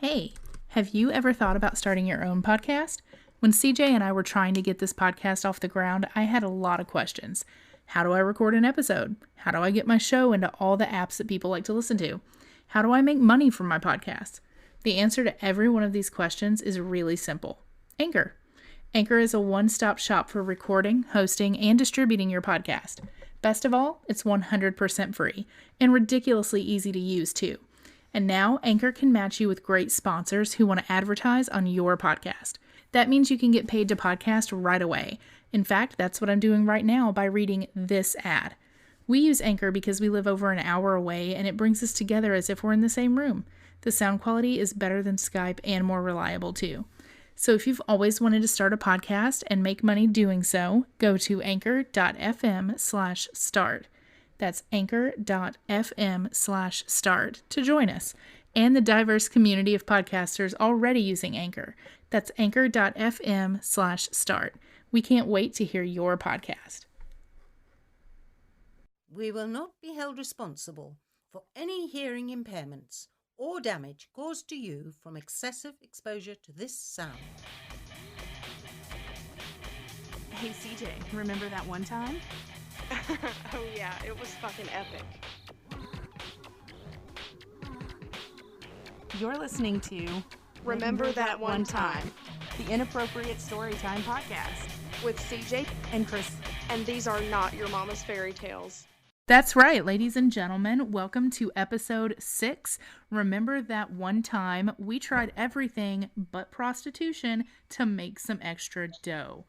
Hey, have you ever thought about starting your own podcast? When CJ and I were trying to get this podcast off the ground, I had a lot of questions. How do I record an episode? How do I get my show into all the apps that people like to listen to? How do I make money from my podcast? The answer to every one of these questions is really simple. Anchor. Anchor is a one-stop shop for recording, hosting, and distributing your podcast. Best of all, it's 100% free and ridiculously easy to use too. And now Anchor can match you with great sponsors who want to advertise on your podcast. That means you can get paid to podcast right away. In fact, that's what I'm doing right now by reading this ad. We use Anchor because we live over an hour away and it brings us together as if we're in the same room. The sound quality is better than Skype and more reliable too. So if you've always wanted to start a podcast and make money doing so, go to anchor.fm/start. That's anchor.fm/start to join us and the diverse community of podcasters already using Anchor. That's anchor.fm/start. We can't wait to hear your podcast. We will not be held responsible for any hearing impairments or damage caused to you from excessive exposure to this sound. Hey CJ, remember that one time? Oh yeah, it was fucking epic. You're listening to Remember That One Time, the Inappropriate Storytime Podcast with CJ, and Kris. and these are not your mama's fairy tales. That's right, ladies and gentlemen. Welcome to episode 6. Remember that one time we tried everything but prostitution to make some extra dough.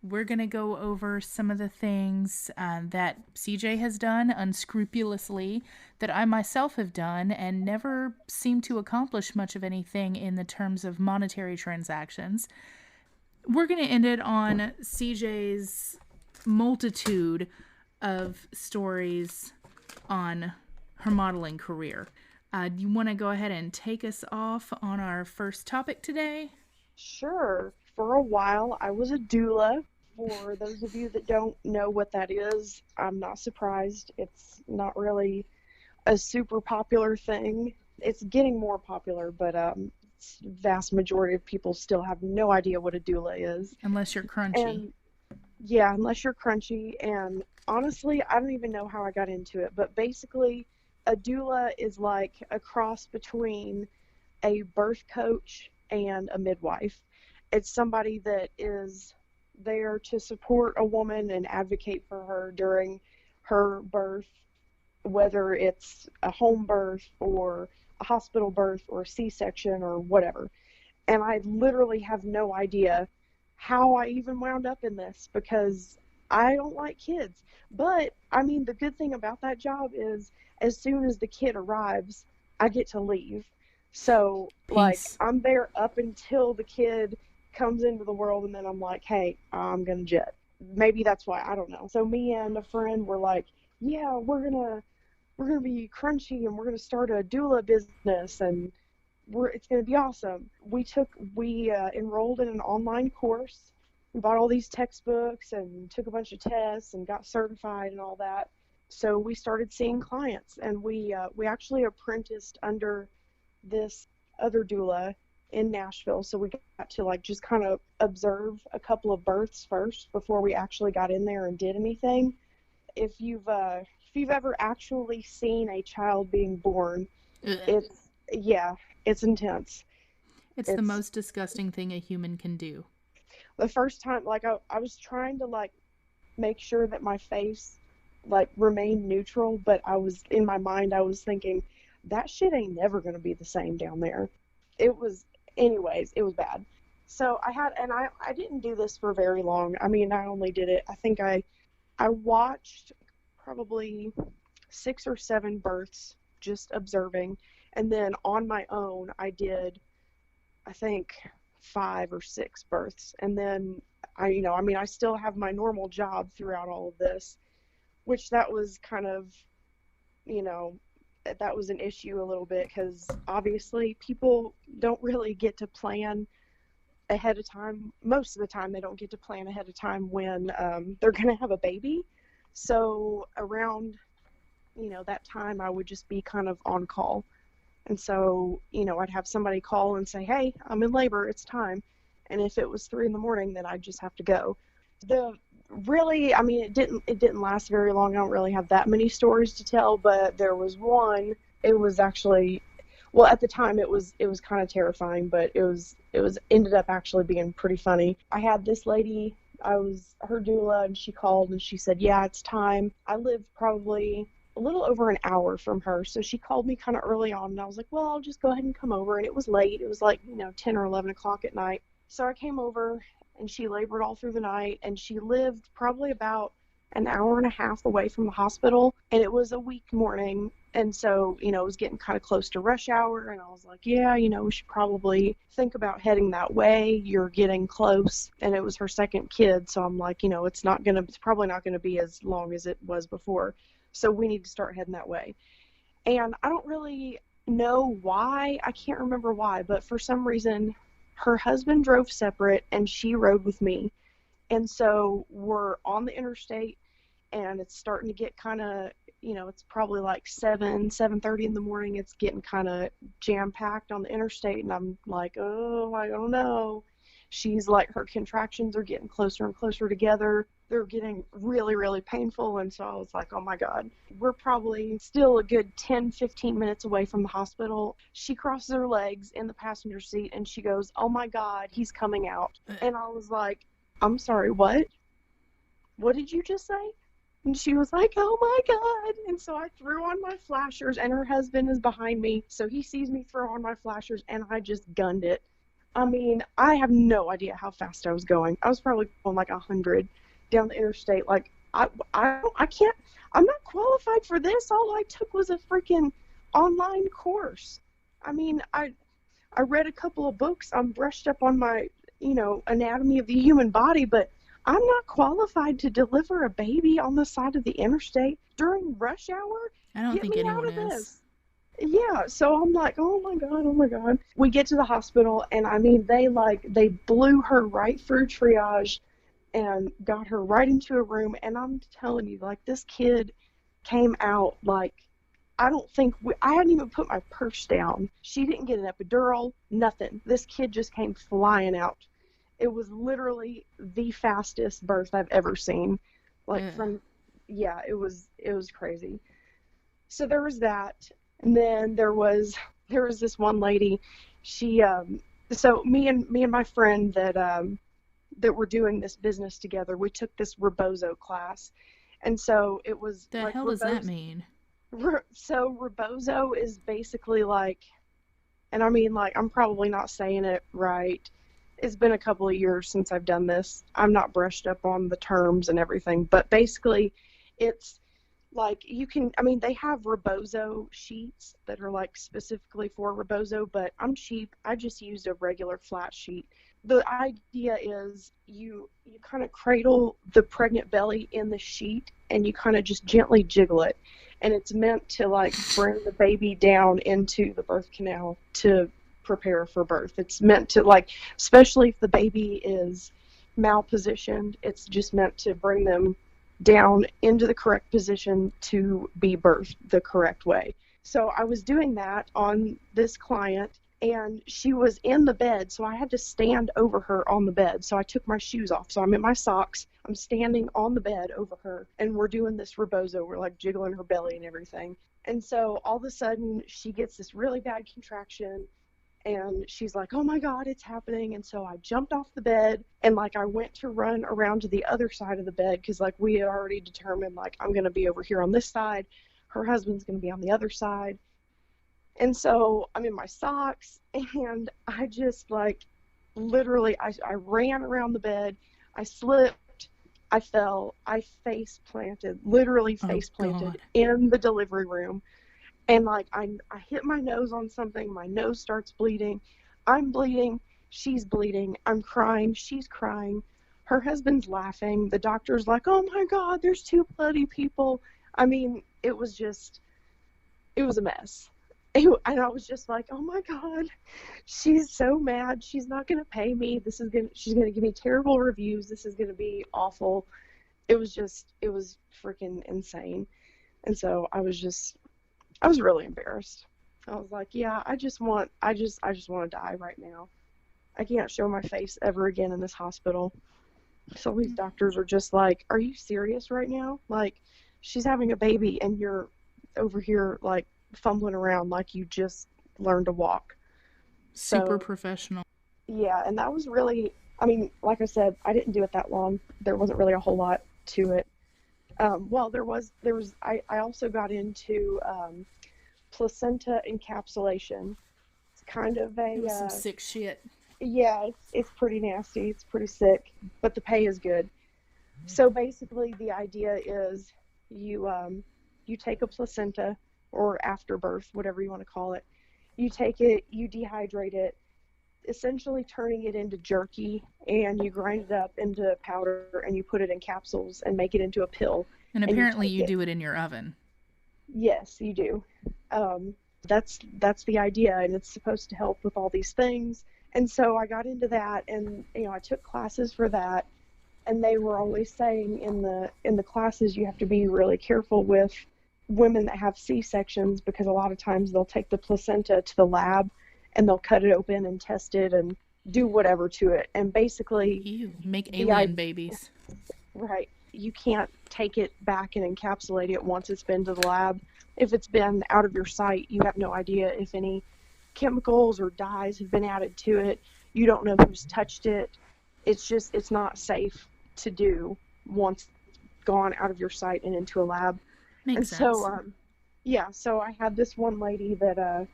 We're going to go over some of the things that CJ has done unscrupulously, that I myself have done, and never seem to accomplish much of anything in the terms of monetary transactions. We're going to end it on CJ's multitude of stories on her modeling career. Do you want to go ahead and take us off on our first topic today? Sure. For a while, I was a doula. For those of you that don't know what that is, I'm not surprised. It's not really a super popular thing. It's getting more popular, but vast majority of people still have no idea what a doula is. Unless you're crunchy. And yeah, unless you're crunchy. And honestly, I don't even know how I got into it. But basically, a doula is like a cross between a birth coach and a midwife. It's somebody that is there to support a woman and advocate for her during her birth, whether it's a home birth or a hospital birth or a C-section or whatever. And I literally have no idea how I even wound up in this because I don't like kids. But I mean, the good thing about that job is as soon as the kid arrives, I get to leave. So like I'm there up until the kid comes into the world, and then I'm like, hey, I'm gonna jet. Maybe that's why, I don't know. So me and a friend were like, yeah, we're gonna be crunchy and we're gonna start a doula business and it's gonna be awesome. We enrolled in an online course. We bought all these textbooks and took a bunch of tests and got certified and all that. So we started seeing clients, and we actually apprenticed under this other doula in Nashville, so we got to like just kind of observe a couple of births first before we actually got in there and did anything. If you've ever actually seen a child being born, it's intense. It's the most disgusting thing a human can do. The first time, like I was trying to like make sure that my face like remained neutral, but I was in my mind I was thinking that shit ain't never gonna be the same down there. It was bad. So I didn't do this for very long. I mean, I only did it, I think I watched probably 6 or 7 births just observing. And then on my own, I did, I think 5 or 6 births. And then I still have my normal job throughout all of this, which that was kind of, that was an issue a little bit because obviously people don't really get to plan ahead of time. Most of the time they don't get to plan ahead of time when they're going to have a baby. So around, that time I would just be kind of on call. And so, I'd have somebody call and say, hey, I'm in labor, it's time. And if it was 3 a.m, then I'd just have to go. It didn't last very long. I don't really have that many stories to tell, but there was one. It was actually, well, at the time it was kind of terrifying, but it was ended up actually being pretty funny. I had this lady, I was her doula, and she called and she said, yeah, it's time. I lived probably a little over an hour from her, so she called me kind of early on, and I was like, well, I'll just go ahead and come over. And it was late. It was like 10 or 11 o'clock at night. So I came over, and she labored all through the night, and she lived probably about an hour and a half away from the hospital, and it was a week morning. And so, it was getting kind of close to rush hour, and I was like, yeah, we should probably think about heading that way. You're getting close. And it was her second kid, so I'm like, it's probably not gonna be as long as it was before. So we need to start heading that way. And I don't really know why. I can't remember why, but for some reason, her husband drove separate and she rode with me. And so we're on the interstate, and it's starting to get kind of, it's probably like 7:30 in the morning. It's getting kind of jam-packed on the interstate, and I'm like, oh, I don't know. She's like, her contractions are getting closer and closer together. They're getting really, really painful. And so I was like, oh my God, we're probably still a good 10, 15 minutes away from the hospital. She crosses her legs in the passenger seat and she goes, oh my God, he's coming out. And I was like, I'm sorry, what? What did you just say? And she was like, oh my God. And so I threw on my flashers, and her husband is behind me. So he sees me throw on my flashers, and I just gunned it. I mean, I have no idea how fast I was going. I was probably going like 100 down the interstate. Like, I can't, I'm not qualified for this. All I took was a freaking online course. I mean, I read a couple of books. I'm brushed up on my, anatomy of the human body, but I'm not qualified to deliver a baby on the side of the interstate during rush hour. I don't think anyone is. This. Yeah, so I'm like, oh my God. We get to the hospital, and I mean, they blew her right through triage and got her right into a room. And I'm telling you, like, this kid came out like, I hadn't even put my purse down. She didn't get an epidural, nothing. This kid just came flying out. It was literally the fastest birth I've ever seen. Like, it was crazy. So there was that. And then there was this one lady. She so me and my friend that were doing this business together, we took this Rebozo class. And so it was the like, hell does that mean? So Rebozo is basically like, and I mean, like, I'm probably not saying it right. It's been a couple of years since I've done this. I'm not brushed up on the terms and everything, but basically it's like, they have Rebozo sheets that are like specifically for Rebozo, but I'm cheap. I just used a regular flat sheet. The idea is you kind of cradle the pregnant belly in the sheet, and you kind of just gently jiggle it. And it's meant to like bring the baby down into the birth canal to prepare for birth. It's meant to, like, especially if the baby is malpositioned, it's just meant to bring them down into the correct position to be birthed the correct way. So I was doing that on this client, and she was in the bed, so I had to stand over her on the bed. So I took my shoes off. So I'm in my socks. I'm standing on the bed over her, and we're doing this Rebozo. We're like jiggling her belly and everything. And so all of a sudden, she gets this really bad contraction, and she's like, oh my God, it's happening. And so I jumped off the bed, and like I went to run around to the other side of the bed, because like we had already determined, like, I'm going to be over here on this side. Her husband's going to be on the other side. And so I'm in my socks, and I just like literally, I ran around the bed. I slipped. I fell. I face planted, literally face planted in the delivery room. And like I hit my nose on something. My nose starts bleeding. I'm bleeding. She's bleeding. I'm crying. She's crying. Her husband's laughing. The doctor's like, oh my God, there's 2 bloody people. I mean, it was a mess. And I was just like, oh my God, she's so mad. She's not going to pay me. She's going to give me terrible reviews. This is going to be awful. It was freaking insane. And so I was really embarrassed. I was like, yeah, I just want to die right now. I can't show my face ever again in this hospital. So these doctors are just like, are you serious right now? Like, she's having a baby and you're over here, like, fumbling around like you just learned to walk. Super So, professional. yeah, and that was really, I mean, like I said, I didn't do it that long. There wasn't really a whole lot to it. Well, I also got into placenta encapsulation. It's kind of It a, was some sick shit. yeah, it's pretty nasty. It's pretty sick, but the pay is good. So basically, the idea is you take a placenta or afterbirth, whatever you want to call it. You take it, you dehydrate it, essentially turning it into jerky, and you grind it up into powder and you put it in capsules and make it into a pill. And And apparently you take it. do it in your oven. Yes, you do. That's the idea, and it's supposed to help with all these things. And so I got into that, and I took classes for that, and they were always saying in the classes you have to be really careful with women that have C-sections, because a lot of times they'll take the placenta to the lab and they'll cut it open and test it and do whatever to it. And basically, Ew, make the alien babies. right, you can't take it back and encapsulate it once it's been to the lab. If it's been out of your sight, you have no idea if any chemicals or dyes have been added to it. You don't know who's touched it. It's not safe to do once it's gone out of your sight and into a lab. Makes And sense. so, yeah, so I had this one lady that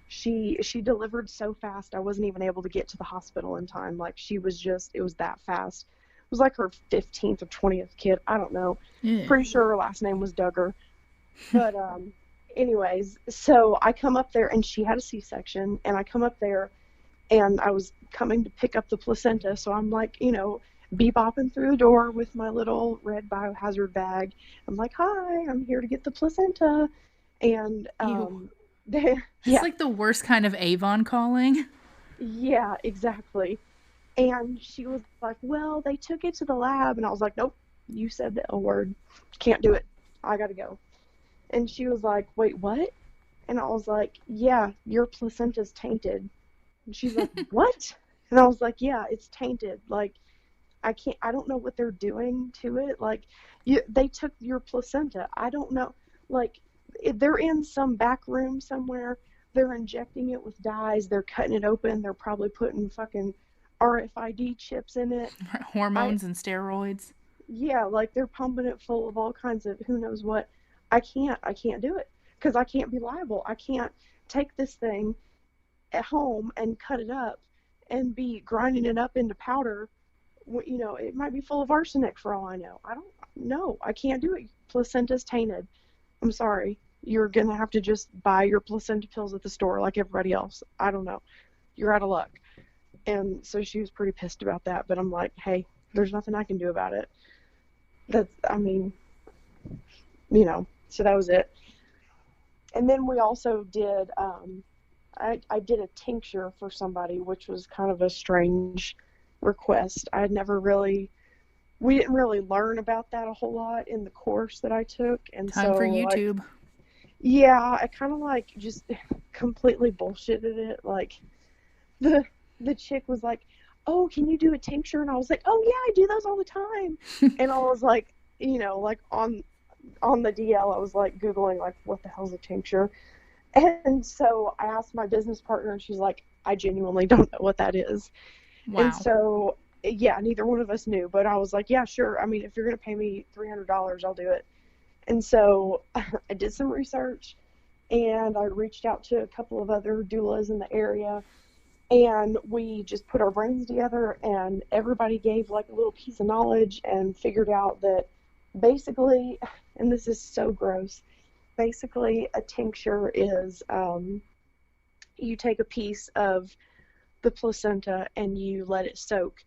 she delivered so fast I wasn't even able to get to the hospital in time. Like, it was that fast. It was like her 15th or 20th kid. I don't know. Yeah. Pretty sure her last name was Duggar. But anyways, so I come up there, and she had a C-section, and I come up there, and I was coming to pick up the placenta, so I'm like, bebopping through the door with my little red biohazard bag. I'm like, hi, I'm here to get the placenta. And Ew. yeah, It's like the worst kind of Avon calling. yeah, exactly. And she was like, well, they took it to the lab. And I was like, nope, you said the L word. Can't do it. I gotta go. And she was like, wait, what? And I was like, yeah, your placenta's tainted. And she's like, what? And I was like, yeah, it's tainted. Like, I don't know what they're doing to it. Like, they took your placenta. I don't know. Like, they're in some back room somewhere. They're injecting it with dyes. They're cutting it open. They're probably putting fucking RFID chips in it. Hormones and steroids. Yeah, like, they're pumping it full of all kinds of who knows what. I can't do it, because I can't be liable. I can't take this thing at home and cut it up and be grinding it up into powder. It might be full of arsenic for all I know. I don't know. I can't do it. Placenta's tainted. I'm sorry. You're going to have to just buy your placenta pills at the store like everybody else. I don't know. You're out of luck. And so she was pretty pissed about that, but I'm like, hey, there's nothing I can do about it. So that was it. And then we also did, I did a tincture for somebody, which was kind of a strange request. We didn't really learn about that a whole lot in the course that I took. And Time for so, YouTube. yeah, I kind of just completely bullshitted it. Like, the chick was like, oh, can you do a tincture? And I was like, oh yeah, I do those all the time. And I was like, like on the DL, I was like Googling, like, what the hell's a tincture? And so I asked my business partner, and she's like, I genuinely don't know what that is. Wow. And so, yeah, neither one of us knew, but I was like, yeah, sure. I mean, if you're going to pay me $300, I'll do it. And so I did some research, and I reached out to a couple of other doulas in the area, and we just put our brains together, and everybody gave like a little piece of knowledge and figured out that basically, and this is so gross, basically a tincture is you take a piece of the placenta and you let it soak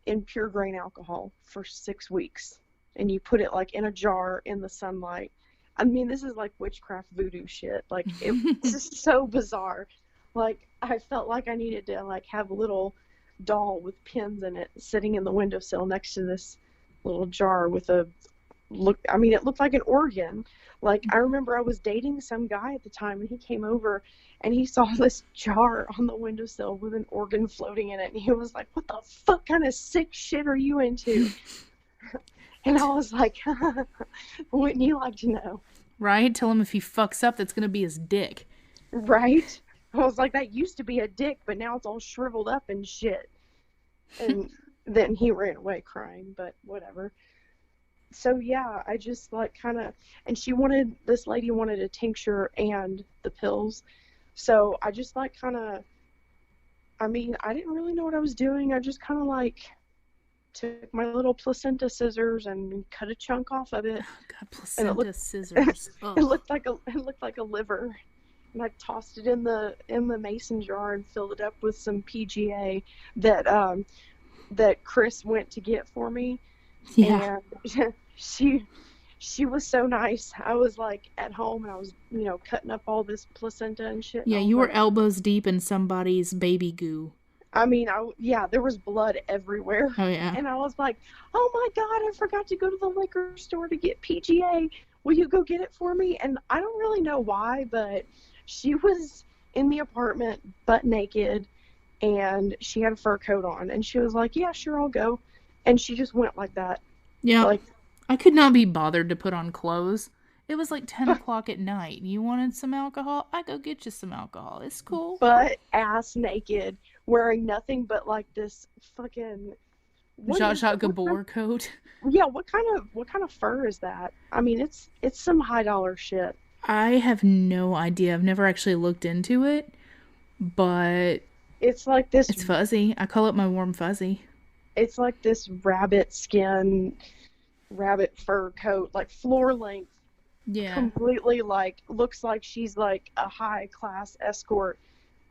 in pure grain alcohol for 6 weeks, and you put it like in a jar in the sunlight. I mean, this is like witchcraft voodoo shit. Like, it's just so bizarre. Like, I felt like I needed to like have a little doll with pins in it sitting in the windowsill next to this little jar with a it looked like an organ. Like, I remember I was dating some guy at the time, and he came over and he saw this jar on the windowsill with an organ floating in it, and he was like, "What the fuck kind of sick shit are you into?" And I was like, "Wouldn't you like to know?" Right? Tell him if he fucks up, that's going to be his dick. Right? I was like, "That used to be a dick, but now it's all shriveled up and shit." And then he ran away crying, but whatever. So yeah, I just like kind of, and this lady wanted a tincture and the pills. So I just like kind of, I didn't really know what I was doing. I just kind of like took my little placenta scissors and cut a chunk off of it. God, placenta scissors. It looked like a liver. And I tossed it in the mason jar and filled it up with some PGA that Kris went to get for me. Yeah. And she was so nice. I was like at home and I was, cutting up all this placenta and shit. Yeah, you were elbows deep in somebody's baby goo. There was blood everywhere. Oh, yeah. And I was like, "Oh my God, I forgot to go to the liquor store to get PGA. Will you go get it for me?" And I don't really know why, but she was in the apartment butt naked and she had a fur coat on. And she was like, "Yeah, sure, I'll go." And she just went like that. Yeah. Like, I could not be bothered to put on clothes. It was like 10 o'clock at night. You wanted some alcohol? I go get you some alcohol. It's cool. butt ass naked, wearing nothing but like this fucking Zsa Zsa Gabor coat. Yeah, what kind of fur is that? I mean, it's some high dollar shit. I have no idea. I've never actually looked into it, but It's like this. it's fuzzy. I call it my warm fuzzy. It's like this rabbit skin, rabbit fur coat, like floor length. Yeah. Completely like looks like she's like a high class escort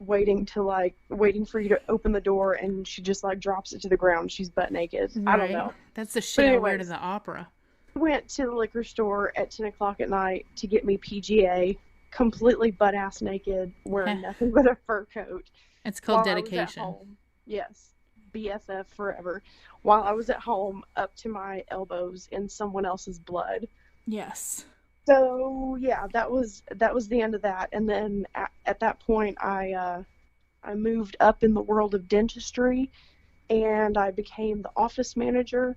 waiting for you to open the door, and she just like drops it to the ground. She's butt naked. I don't know. That's the shit I wear to anyways. the opera. Went to the liquor store at 10 o'clock at night to get me PGA, completely butt ass naked, wearing nothing but a fur coat. It's called while I was at dedication. home. Yes, BFF forever. While I was at home, up to my elbows in someone else's blood. Yes. So yeah, that was the end of that. And then at that point, I moved up in the world of dentistry, and I became the office manager.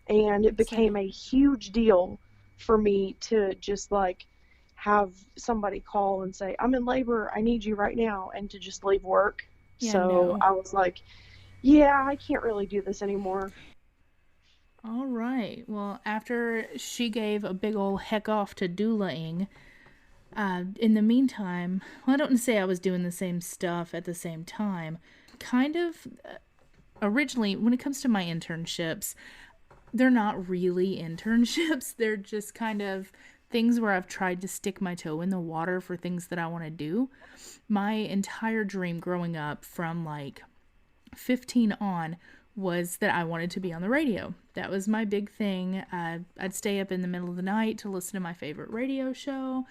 And it became a huge deal for me to just like have somebody call and say, "I'm in labor, I need you right now," and to just leave work. Yeah, So no. I was like, yeah, I can't really do this anymore. All right. Well, after she gave a big ol' heck off to doulaing, in the meantime, well, I don't say I was doing the same stuff at the same time. Kind of, originally, when it comes to my internships, they're not really internships. They're just kind of things where I've tried to stick my toe in the water for things that I want to do. My entire dream growing up from like 15 on was that I wanted to be on the radio. That was my big thing. I'd stay up in the middle of the night to listen to my favorite radio show.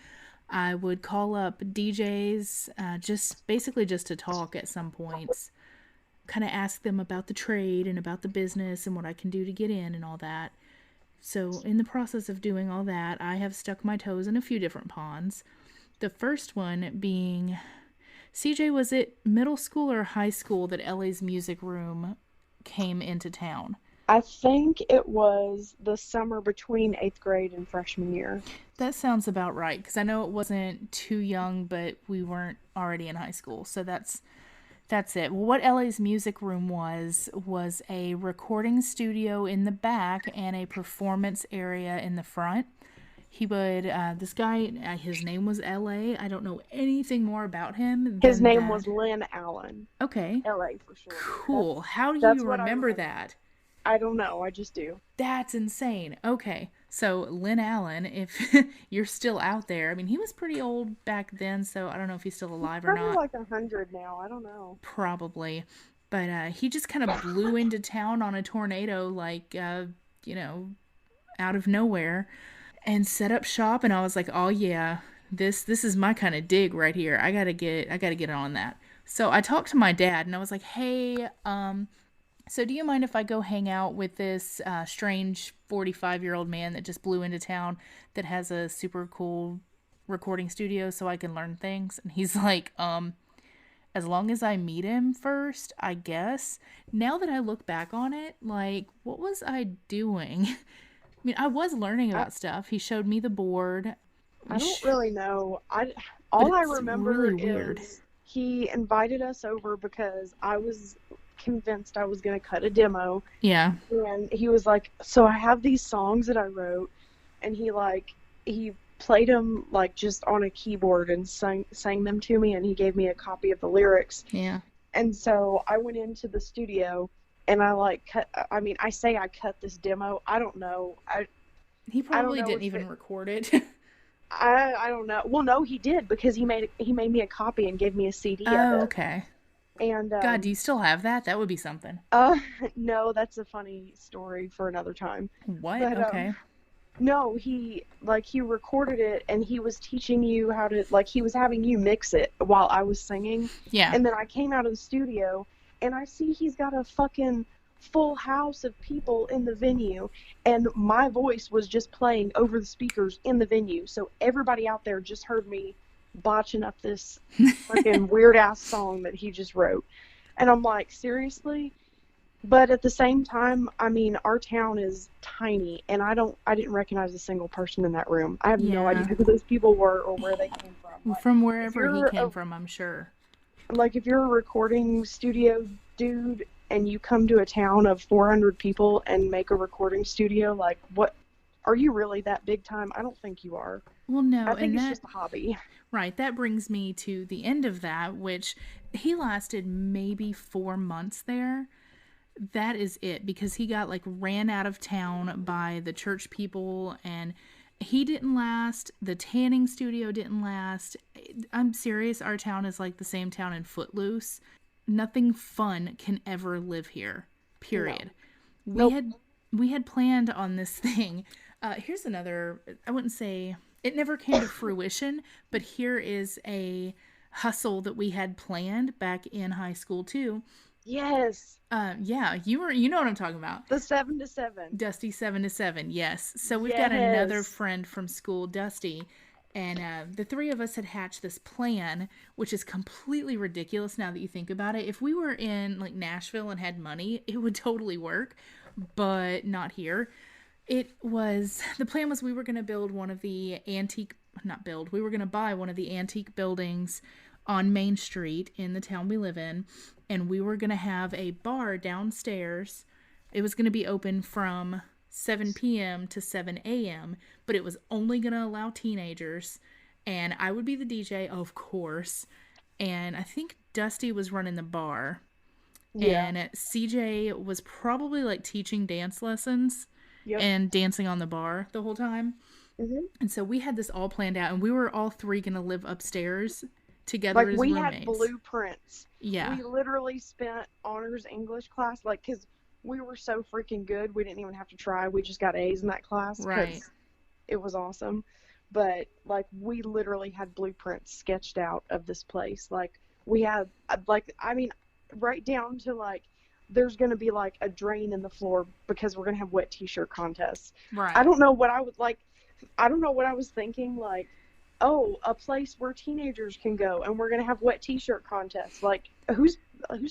I would call up DJs, just to talk at some points. Kind of ask them about the trade and about the business and what I can do to get in and all that. So in the process of doing all that, I have stuck my toes in a few different ponds. The first one being, CJ, was it middle school or high school that LA's Music Room came into town? I think it was the summer between 8th grade and freshman year. That sounds about right, because I know it wasn't too young, but we weren't already in high school, so that's it. Well, what LA's Music Room was a recording studio in the back and a performance area in the front. He would, this guy, his name was LA. I don't know anything more about him. His name was Lynn Allen. Okay. LA for sure. Cool. How do that's you what I remember remember. that? I don't know. I just do. That's insane. Okay. So Lynn Allen, if you're still out there, I mean, he was pretty old back then, so I don't know if he's still alive or Probably not. like 100 now. I don't know. Probably. But he just kind of blew into town on a tornado, like, out of nowhere, and set up shop. And I was like, oh yeah, this is my kind of dig right here. I gotta get on that. So I talked to my dad, and I was like, hey, So do you mind if I go hang out with this strange 45-year-old man that just blew into town that has a super cool recording studio so I can learn things? And he's like, as long as I meet him first, I guess. Now that I look back on it, like, what was I doing? I mean, I was learning about stuff. He showed me the board. I don't really know. But All I it's remember really weird. is he invited us over because I was convinced I was going to cut a demo. Yeah. And he was like, so I have these songs that I wrote. And he played them like just on a keyboard and sang them to me. And he gave me a copy of the lyrics. Yeah. And so I went into the studio and I cut this demo. I don't know. He probably know didn't if even record it. I don't know. Well, no, he did because he made me a copy and gave me a CD of Oh, it. okay. And God, do you still have that? That would be something. no, that's a funny story for another time. What? But, Okay. No, he recorded it and he was teaching you how to, he was having you mix it while I was singing. Yeah. And then I came out of the studio and I see he's got a fucking full house of people in the venue and my voice was just playing over the speakers in the venue. So everybody out there just heard me botching up this fucking weird ass song that he just wrote. And I'm like, seriously? But at the same time, I mean, our town is tiny, and I didn't recognize a single person in that room. I have no idea who those people were or where they came from. From wherever he came from, I'm sure. Like, if you're a recording studio dude and you come to a town of 400 people and make a recording studio, like, what? Are you really that big time? I don't think you are. Well, no, I think and it's just a hobby. Right, that brings me to the end of that, which he lasted maybe 4 months there. That is it, because he got ran out of town by the church people, and he didn't last. The tanning studio didn't last. I'm serious, our town is like the same town in Footloose. Nothing fun can ever live here, period. No. We had planned on this thing. Here's another, I wouldn't say, it never came to fruition, but here is a hustle that we had planned back in high school too. Yes. Yeah, you know what I'm talking about. The 7 to 7. Dusty 7 to 7, yes. So we've got another friend from school, Dusty, and the three of us had hatched this plan, which is completely ridiculous now that you think about it. If we were in Nashville and had money, it would totally work, but not here. The plan was we were going to build one of the we were going to buy one of the antique buildings on Main Street in the town we live in, and we were going to have a bar downstairs. It was going to be open from 7 p.m. to 7 a.m., but it was only going to allow teenagers, and I would be the DJ, of course, and I think Dusty was running the bar, and CJ was probably teaching dance lessons and dancing on the bar the whole time. Mm-hmm. And so we had this all planned out, and we were all three going to live upstairs together as we roommates. Had blueprints. Yeah. We literally spent honors English class, because we were so freaking good, we didn't even have to try. We just got A's in that class. Right. It was awesome. But, we literally had blueprints sketched out of this place. We had, right down to, there's going to be, a drain in the floor because we're going to have wet t-shirt contests. Right. I don't know what I was thinking, oh, a place where teenagers can go and we're going to have wet t-shirt contests. Whose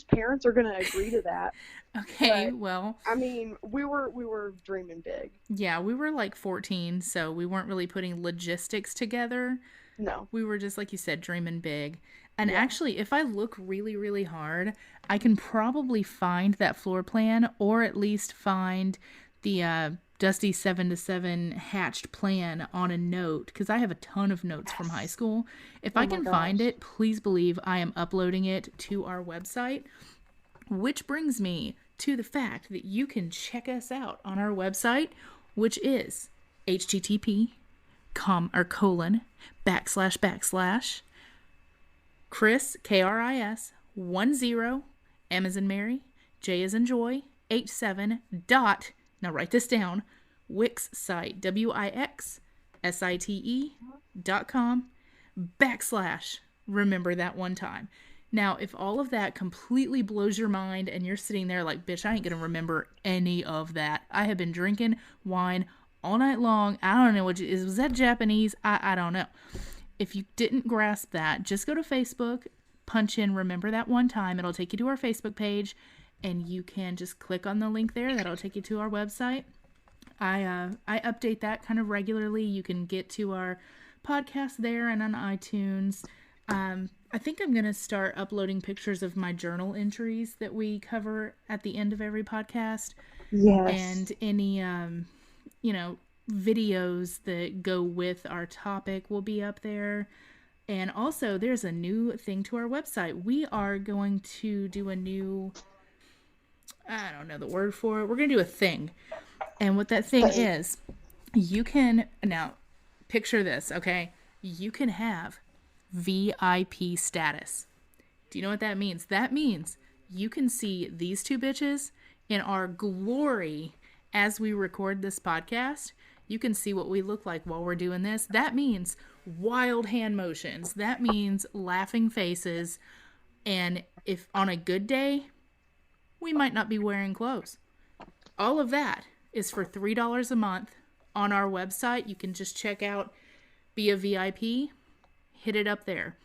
parents are going to agree to that? Okay, but, well, I mean, we were dreaming big. Yeah, we were 14, so we weren't really putting logistics together. No. We were just, like you said, dreaming big. And actually, if I look really, really hard, I can probably find that floor plan, or at least find the Dusty 7 to 7 hatched plan on a note, because I have a ton of notes from high school. If I can find it, please believe I am uploading it to our website, which brings me to the fact that you can check us out on our website, which is http:// Kris, Kris, 10, M as in Mary, J as in Joy, 87 dot, now write this down, Wixsite, WIXSITE.com / remember that one time. Now, if all of that completely blows your mind and you're sitting there like, bitch, I ain't going to remember any of that. I have been drinking wine all night long. I don't know what it is. Was that Japanese? I don't know. If you didn't grasp that, just go to Facebook, punch in Remember That One Time. It'll take you to our Facebook page, and you can just click on the link there. That'll take you to our website. I update that kind of regularly. You can get to our podcast there and on iTunes. I think I'm going to start uploading pictures of my journal entries that we cover at the end of every podcast. Yes. And any, videos that go with our topic will be up there. And also, there's a new thing to our website. We are going to do a new, I don't know the word for it. We're going to do a thing. And what that thing is, you can, now, picture this, okay? You can have VIP status. Do you know what that means? That means you can see these two bitches in our glory as we record this podcast. You can see what we look like while we're doing this. That means wild hand motions. That means laughing faces. And if on a good day, we might not be wearing clothes. All of that is for $3 a month on our website. You can just check out Be a VIP. Hit it up there.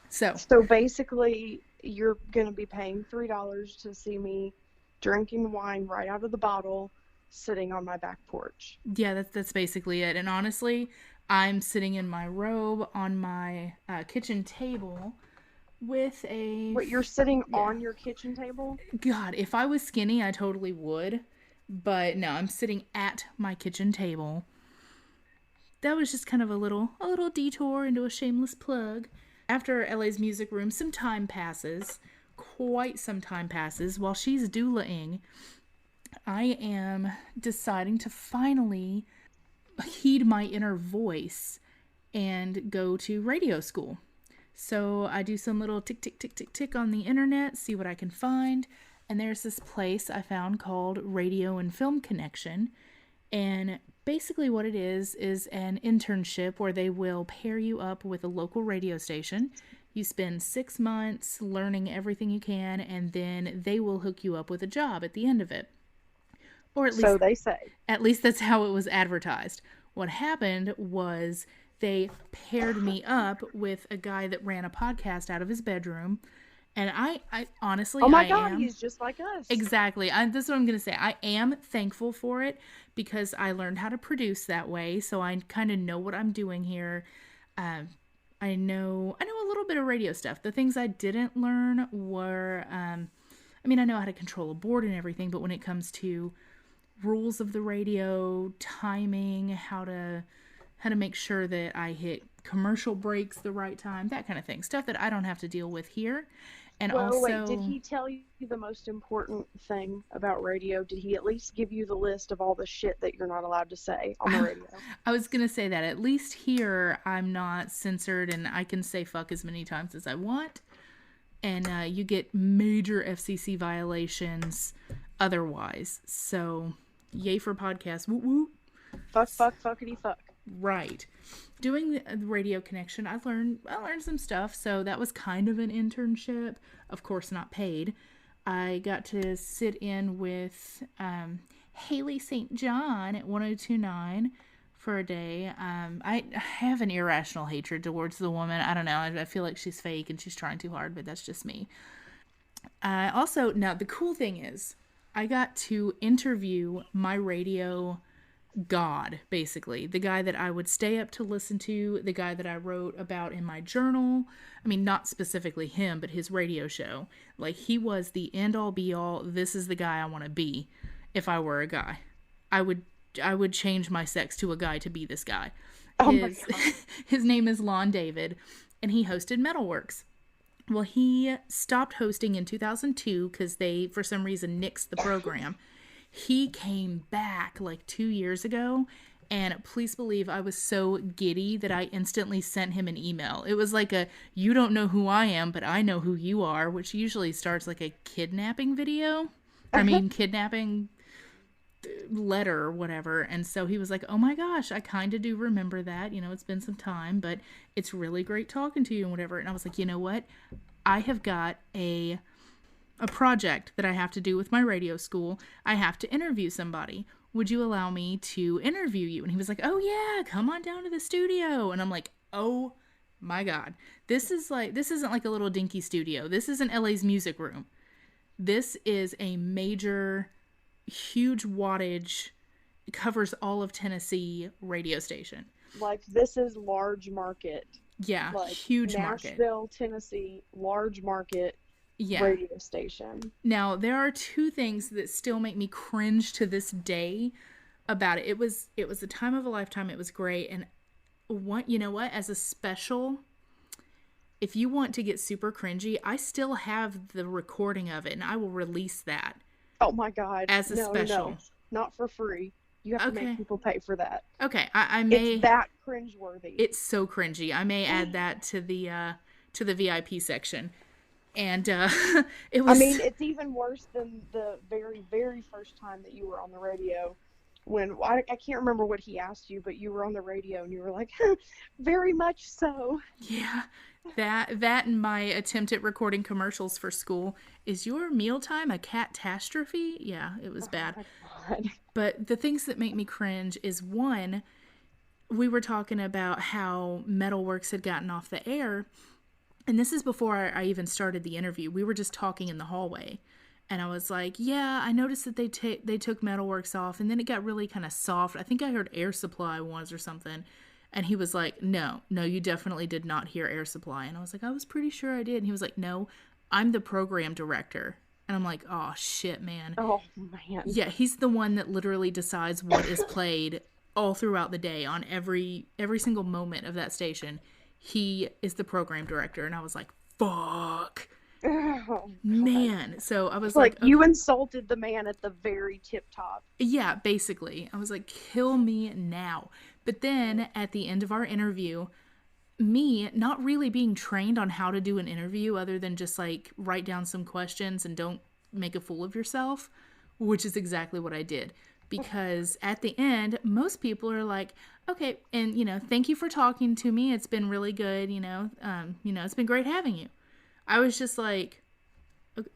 So basically, you're going to be paying $3 to see me drinking wine right out of the bottle, sitting on my back porch. Yeah, that's basically it. And honestly, I'm sitting in my robe on my kitchen table with a... Wait, you're sitting on your kitchen table? God, if I was skinny, I totally would. But no, I'm sitting at my kitchen table. That was just kind of a little detour into a shameless plug. After LA's Music Room, some time passes. Quite some time passes. While she's doulaing, I am deciding to finally heed my inner voice and go to radio school. So I do some little tick, tick, tick, tick, tick on the internet, see what I can find. And there's this place I found called Radio and Film Connection. And basically what it is an internship where they will pair you up with a local radio station. You spend 6 months learning everything you can, and then they will hook you up with a job at the end of it. Or at least, so they say. At least that's how it was advertised. What happened was they paired me up with a guy that ran a podcast out of his bedroom. And I honestly, oh my God, he's just like us. Exactly. That's what I'm going to say. I am thankful for it because I learned how to produce that way. So I kind of know what I'm doing here. I know a little bit of radio stuff. The things I didn't learn were, I know how to control a board and everything, but when it comes to rules of the radio, timing, how to make sure that I hit commercial breaks the right time, that kind of thing. Stuff that I don't have to deal with here. And wait, did he tell you the most important thing about radio? Did he at least give you the list of all the shit that you're not allowed to say on the radio? I was going to say that. At least here, I'm not censored and I can say fuck as many times as I want. And you get major FCC violations otherwise. So, yay for podcasts. Woo woo. Fuck, fuckity fuck. Right. Doing the radio connection, I learned some stuff, so that was kind of an internship. Of course, not paid. I got to sit in with Haley St. John at 102.9 for a day. I have an irrational hatred towards the woman. I don't know. I feel like she's fake and she's trying too hard, but that's just me. Also, now the cool thing is, I got to interview my radio god, basically. The guy that I would stay up to listen to, the guy that I wrote about in my journal. I mean, not specifically him, but his radio show. Like, he was the end-all be-all. This is the guy I want to be if I were a guy. I would change my sex to a guy to be this guy. Oh my God. His name is Lon David, and he hosted Metalworks. Well, he stopped hosting in 2002 because they, for some reason, nixed the program. He came back like 2 years ago, and please believe I was so giddy that I instantly sent him an email. It was like a, you don't know who I am, but I know who you are, which usually starts like a kidnapping video. Kidnapping letter or whatever. And so he was like, oh my gosh, I kind of do remember that. It's been some time, but it's really great talking to you and whatever. And I was like, you know what? I have got a project that I have to do with my radio school. I have to interview somebody. Would you allow me to interview you? And he was like, oh yeah, come on down to the studio. And I'm like, oh my God, this isn't like a little dinky studio. This isn't LA's Music Room. This is a major, huge wattage, covers all of Tennessee radio station. Like, this is large market. Yeah, like huge market. Nashville, Tennessee, large market radio station. Now, there are two things that still make me cringe to this day about it. It was the time of a lifetime. It was great. And you know what? As a special, if you want to get super cringy, I still have the recording of it, and I will release that. Oh my God. As a special. No, not for free. You have to make people pay for that. Okay, I may. It's that cringeworthy. It's so cringy. I may add that to the VIP section. And it was. I mean, it's even worse than the very, very first time that you were on the radio. When I can't remember what he asked you, but you were on the radio and you were like, very much so. Yeah, that and my attempt at recording commercials for school. Is your mealtime a catastrophe? Yeah, it was bad. My God. But the things that make me cringe is, one, we were talking about how Metalworks had gotten off the air. And this is before I even started the interview. We were just talking in the hallway. And I was like, yeah, I noticed that they took Metalworks off. And then it got really kind of soft. I think I heard Air Supply once or something. And he was like, no, you definitely did not hear Air Supply. And I was like, I was pretty sure I did. And he was like, no, I'm the program director. And I'm like, oh, shit, man. Oh, man. Yeah, he's the one that literally decides what is played all throughout the day on every single moment of that station. He is the program director. And I was like, fuck. Oh, man. So I was like, okay. You insulted the man at the very tip top. Yeah, basically. I was like, kill me now. But then at the end of our interview, me not really being trained on how to do an interview other than just like write down some questions and don't make a fool of yourself, which is exactly what I did. Because at the end, most people are like, okay, and thank you for talking to me. It's been really good. It's been great having you. I was just like,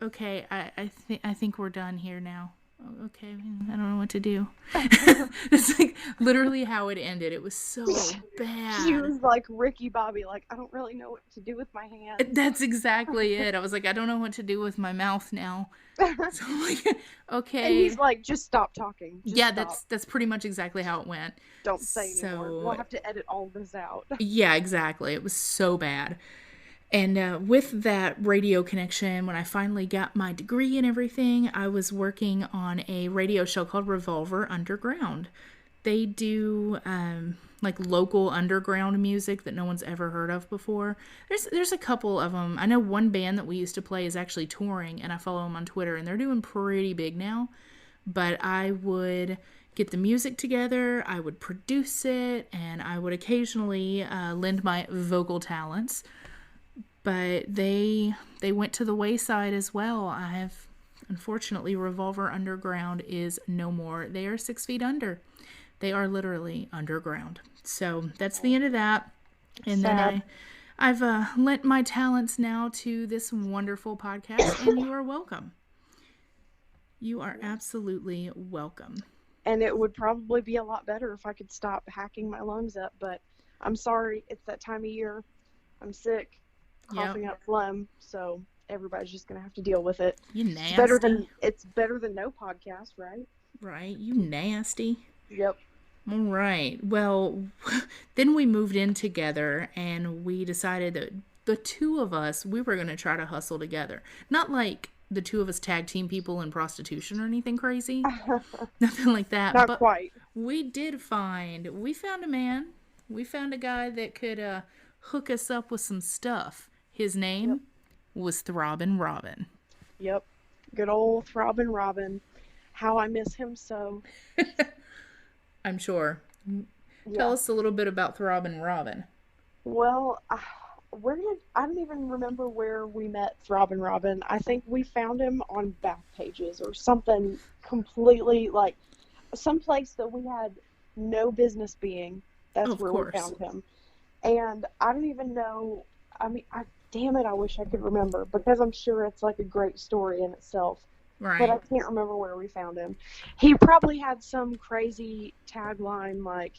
okay, I think we're done here now. Okay, I don't know what to do. It's like literally how it ended. It was so bad. She was like Ricky Bobby, like, I don't really know what to do with my hands. That's exactly it. I was like, I don't know what to do with my mouth now. So I'm like, okay. And he's like, just stop talking. Stop. That's pretty much exactly how it went. Don't say anymore. We'll have to edit all this out. Yeah, exactly. It was so bad. And with that radio connection, when I finally got my degree and everything, I was working on a radio show called Revolver Underground. They do like local underground music that no one's ever heard of before. There's a couple of them. I know one band that we used to play is actually touring, and I follow them on Twitter, and they're doing pretty big now. But I would get the music together, I would produce it, and I would occasionally lend my vocal talents. But they went to the wayside as well. Unfortunately, Revolver Underground is no more. They are 6 feet under. They are literally underground. So that's the end of that. And then I've lent my talents now to this wonderful podcast, and you are welcome. You are absolutely welcome. And it would probably be a lot better if I could stop hacking my lungs up, but I'm sorry, it's that time of year. I'm sick. Coughing up phlegm, so everybody's just gonna have to deal with it. You nasty. It's better than no podcast, right? Right, you nasty. Yep. All right. Well, then we moved in together, and we decided that the two of us, we were gonna try to hustle together. Not like the two of us tag team people in prostitution or anything crazy. Nothing like that. Not quite. We found a man. We found a guy that could hook us up with some stuff. His name was Throbbing Robin. Yep. Good old Throbbing Robin. How I miss him so. I'm sure. Tell us a little bit about Throbbing Robin. Well, I don't even remember where we met Throbbing Robin. I think we found him on Backpages or something completely, like, someplace that we had no business being. That's where we found him. And I don't even know, I mean, damn it, I wish I could remember, because I'm sure it's like a great story in itself. But I Right. can't remember where we found him. He probably had some crazy tagline like,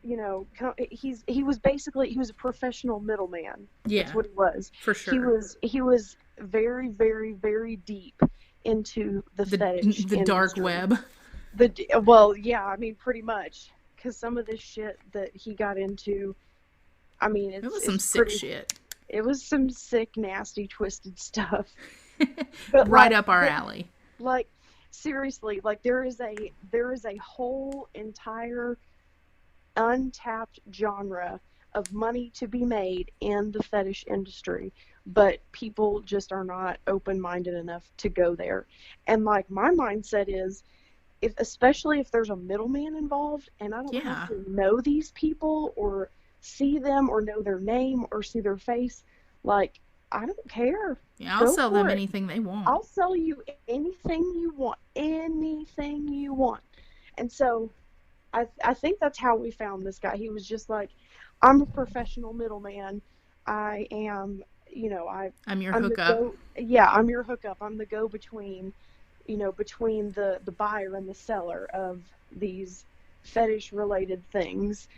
he was basically, he was a professional middleman. That's Yeah, what he was. for He sure. was he was very, very, very deep into the fetish The dark industry. web. Well, yeah, I mean, pretty much, because some of this shit that he got into, I mean, It was some it's sick pretty. shit. It was some sick, nasty, twisted stuff. But Right up our alley. like seriously, like there is a whole entire untapped genre of money to be made in the fetish industry, but people just are not open-minded enough to go there. And like my mindset is, especially if there's a middleman involved and I don't have Yeah. to know these people or see them or know their name or see their face, like I don't care. Yeah, I'll Go sell them for it. anything they want. I'll sell you anything you want, anything you want. And so I think that's how we found this guy. He was just like, I'm a professional middleman. I am, I'm your I'm the hookup. yeah, I'm your hookup. I'm the go between, between the buyer and the seller of these fetish related things.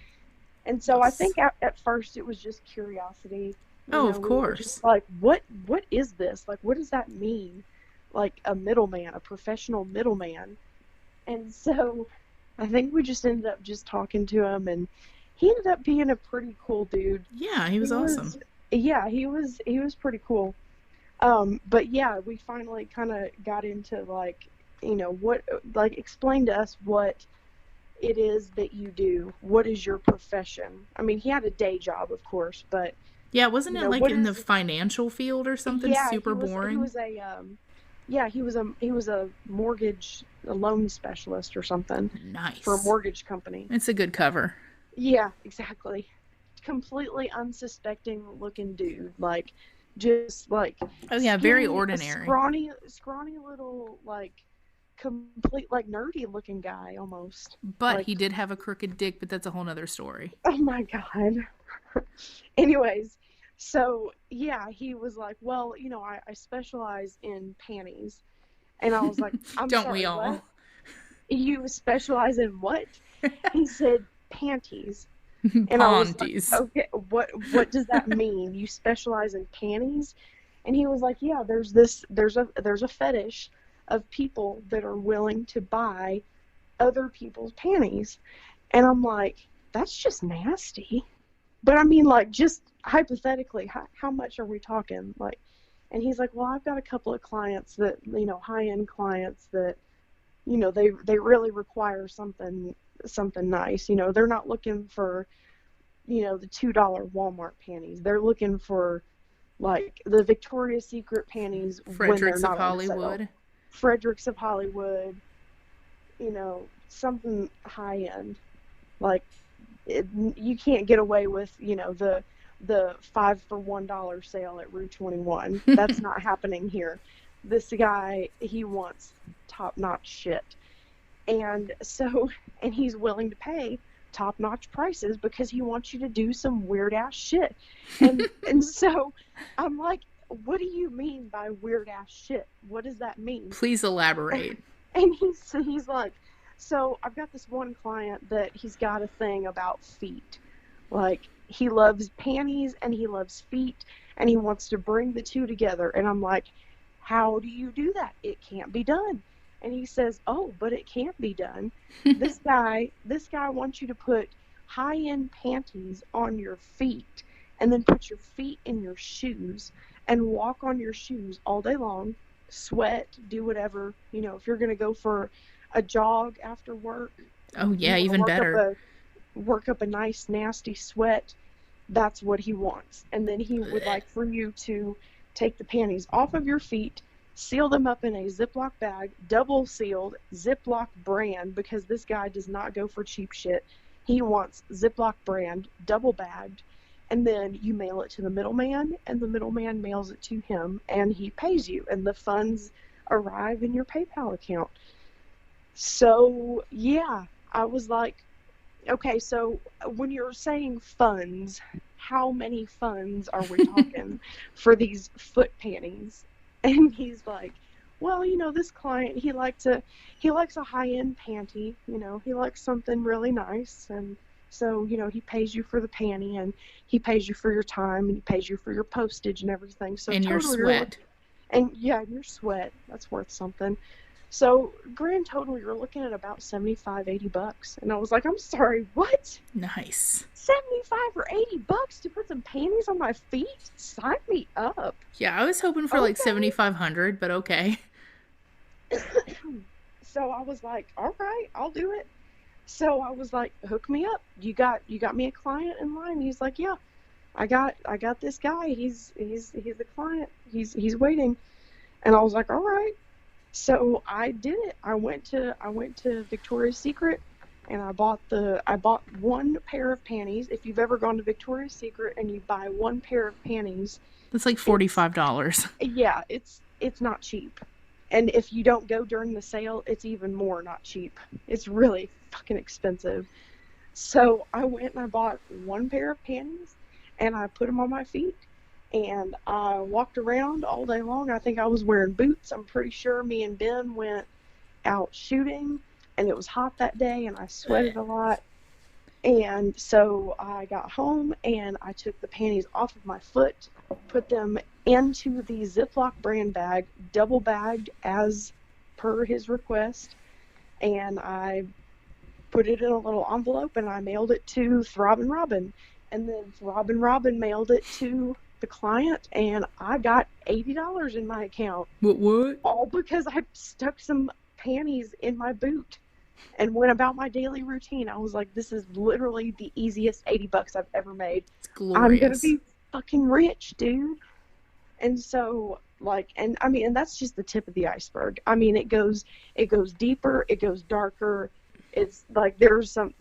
And so I Yes. think at first it was just curiosity. Oh, of We were course. just like, what is this? Like, what does that mean? Like a middleman, a professional middleman. And so I think we just ended up just talking to him, and he ended up being a pretty cool dude. Yeah, he was awesome. Yeah, he was pretty cool. But yeah, we finally kind of got into like, what, like, explain to us what it is that you do. What is your profession? I mean, he had a day job, of course, but Yeah, wasn't it like what in the is? financial field or something Yeah, super he boring? was a yeah, he was a mortgage, a loan specialist or something for a Nice. mortgage company. It's a good cover. Yeah, exactly. Completely unsuspecting looking dude, like just like Oh yeah, very skinny, a ordinary. scrawny little like complete like nerdy looking guy almost. But Like, he did have a crooked dick, but that's a whole nother story. oh my God. Anyways, so yeah, he was like, well, I specialize in panties. And I was like, I'm Don't we sorry, all? what? You specialize in what? He said panties. And I was like, Ponties. okay, what does that mean? You specialize in panties? And he was like, yeah, there's a fetish of people that are willing to buy other people's panties. And I'm like, that's just nasty. But I mean, like, just hypothetically, how much are we talking? Like, and he's like, well, I've got a couple of clients that, high-end clients that, they really require something nice. They're not looking for, the $2 Walmart panties. They're looking for like the Victoria's Secret panties when they're Fredericks of not on sale. Hollywood. Fredericks of Hollywood, something high end. Like you can't get away with, the 5 for $1 sale at Rue 21. That's not happening here. This guy, he wants top-notch shit. And so, and he's willing to pay top-notch prices because he wants you to do some weird-ass shit. And so I'm like, what do you mean by weird-ass shit? What does that mean? Please elaborate. And he's like, so I've got this one client that he's got a thing about feet. Like, he loves panties and he loves feet and he wants to bring the two together. And I'm like, how do you do that? It can't be done. And he says, oh, but it can't be done. This guy wants you to put high-end panties on your feet and then put your feet in your shoes and walk on your shoes all day long, sweat, do whatever. If you're going to go for a jog after work. Oh yeah, even better. Work up a nice, nasty sweat. That's what he wants. And then he would like for you to take the panties off of your feet, seal them up in a Ziploc bag, double sealed, Ziploc brand, because this guy does not go for cheap shit. He wants Ziploc brand, double bagged, and then you mail it to the middleman, and the middleman mails it to him, and he pays you, and the funds arrive in your PayPal account. So, yeah, I was like, okay, so when you're saying funds, how many funds are we talking for these foot panties? And he's like, well, this client, he likes a high-end panty, he likes something really nice. And so, he pays you for the panty, and he pays you for your time, and he pays you for your postage and everything. So And your totally sweat. and your sweat, that's worth something. So grand total, you're looking at about $75-$80. And I was like, I'm sorry, what? Nice. 75 or $80 to put some panties on my feet? Sign me up. Yeah, I was hoping for like Okay. 7,500, but okay. So I was like, all right, I'll do it. So I was like, hook me up. You got me a client in line? He's like, yeah, I got this guy. He's the client. He's waiting. And I was like, all right. So I did it. I went to Victoria's Secret, and I bought one pair of panties. If you've ever gone to Victoria's Secret and you buy one pair of panties, That's like $45. yeah, it's not cheap. And if you don't go during the sale, it's even more not cheap. It's really fucking expensive. So I went and I bought one pair of panties, and I put them on my feet, and I walked around all day long. I think I was wearing boots. I'm pretty sure me and Ben went out shooting, and it was hot that day, and I sweated a lot. And so I got home, and I took the panties off of my foot, put them into the Ziploc brand bag, double bagged as per his request, and I put it in a little envelope, and I mailed it to Throbbing Robin. And then Throbbing Robin mailed it to the client, and I got $80 in my account. What? All because I stuck some panties in my boot and went about my daily routine. I was like, this is literally the easiest $80 I've ever made. It's glorious. I'm gonna be fucking rich, dude. And so, like, and I mean, and that's just the tip of the iceberg. I mean, it goes deeper, it goes darker. It's like there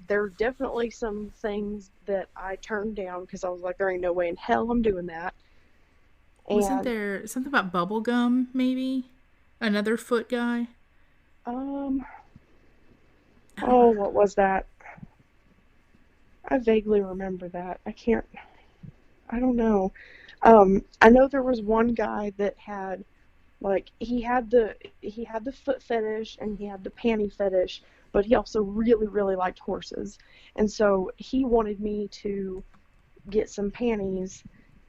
are definitely some things that I turned down because I was like, there ain't no way in hell I'm doing that. Wasn't there something about bubble gum, maybe? Another foot guy? What was that? I vaguely remember that. I don't know. I know there was one guy that had, like, he had the foot fetish and he had the panty fetish, but he also really, really liked horses. And so he wanted me to get some panties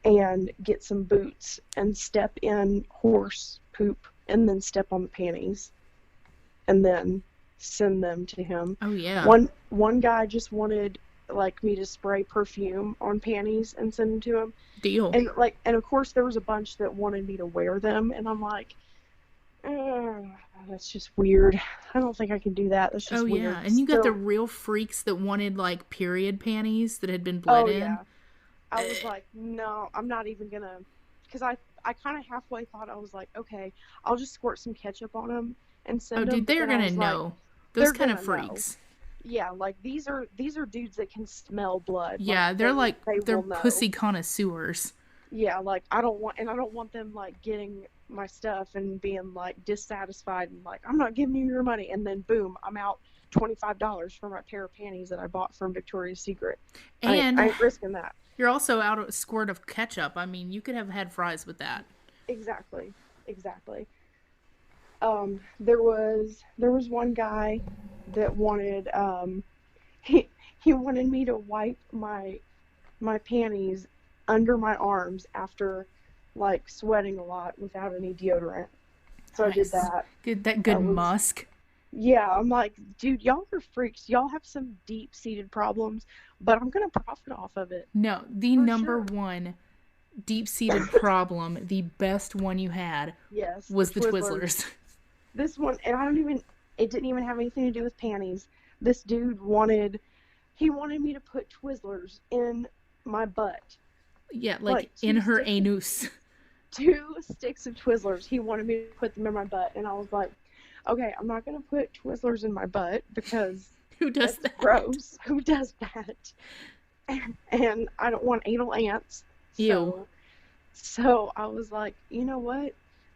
and get some boots and step in horse poop and then step on the panties and then send them to him. Oh, yeah. One guy just wanted, like, me to spray perfume on panties and send them to him. Deal. And of course there was a bunch that wanted me to wear them, and I'm like, that's just weird. I don't think I can do that. That's just weird. Yeah, and you got the So- real freaks that wanted, like, period panties that had been bled in. Yeah. I was like, no, I'm not even gonna, because I kind of halfway thought, I was like, okay, I'll just squirt some ketchup on them and send Oh, them. dude, they're But then I gonna was like, know. Those they're kind of gonna know. freaks. Yeah, like these are dudes that can smell blood. Yeah, they're will know. pussy connoisseurs. Yeah, like I don't want them like getting my stuff and being like dissatisfied and like, I'm not giving you your money, and then boom, I'm out $25 for my pair of panties that I bought from Victoria's Secret. And I ain't risking that. you're also out a squirt of ketchup. I mean, you could have had fries with that. Exactly. There was one guy that wanted he wanted me to wipe my panties under my arms after like sweating a lot without any deodorant. So I did Nice. that. Good That was- musk. Yeah, I'm like, dude, y'all are freaks. Y'all have some deep-seated problems, but I'm gonna profit off of it. No, the For number sure. one deep-seated problem, the best one you had, Yes. was the Twizzlers. This one, and it didn't even have anything to do with panties. This dude wanted me to put Twizzlers in my butt. Yeah, Like, in two her sticks. anus. 2 sticks of Twizzlers. He wanted me to put them in my butt, and I was like, okay, I'm not gonna put Twizzlers in my butt because Who does that's that? gross. Who does that? And I don't want anal ants. Ew. So I was like, you know what?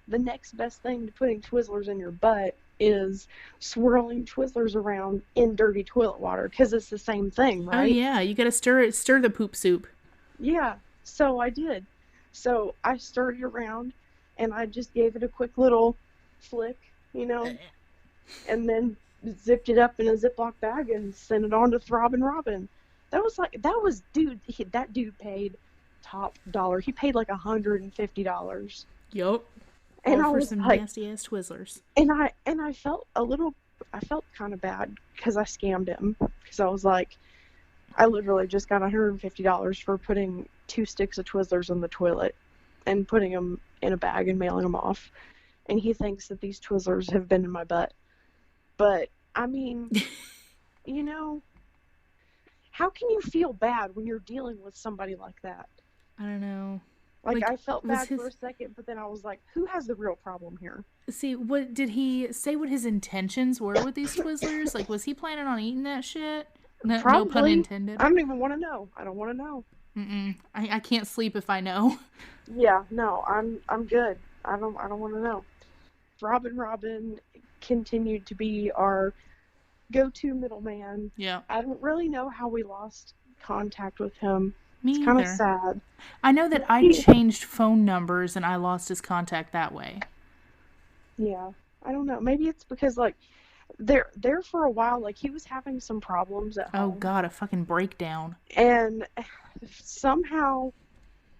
The next best thing to putting Twizzlers in your butt is swirling Twizzlers around in dirty toilet water, because it's the same thing, right? Oh yeah, you gotta stir the poop soup. Yeah, so I did. So I stirred it around and I just gave it a quick little flick, you know, and then zipped it up in a Ziploc bag and sent it on to Throbbing Robin. Dude, that dude paid top dollar. He paid like $150. Yup. And All I for was some like, nasty ass Twizzlers. and I felt I felt kind of bad because I scammed him. Because I was like, I literally just got $150 for putting 2 sticks of Twizzlers in the toilet and putting them in a bag and mailing them off. And he thinks that these Twizzlers have been in my butt. But, I mean, you know, how can you feel bad when you're dealing with somebody like that? I don't know. Like I felt was bad for a second, but then I was like, who has the real problem here? See, what did he say what his intentions were with these Twizzlers? Like, was he planning on eating that shit? No pun Probably. intended. I don't even want to know. I don't want to know. I can't sleep if I know. Yeah, no, I'm good. I don't want to know. Robin continued to be our go-to middleman. Yeah. I don't really know how we lost contact with him. Me It's kind of either. sad. I know that I changed phone numbers and I lost his contact that way. Yeah, I don't know. Maybe it's because like there for a while, like he was having some problems at Oh home, God, a fucking breakdown. and somehow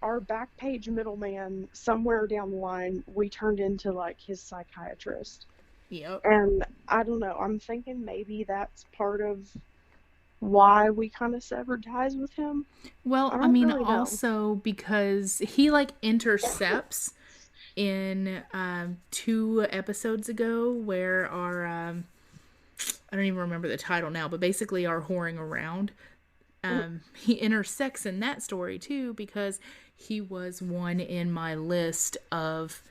our back page middleman, somewhere down the line, we turned into like his psychiatrist. Yep. And I don't know. I'm thinking maybe that's part of why we kind of severed ties with him. Well, I I don't mean, really know. also because he like intercepts in 2 episodes ago where our I don't even remember the title now, but basically our whoring around. He intersects in that story too because he was one in my list of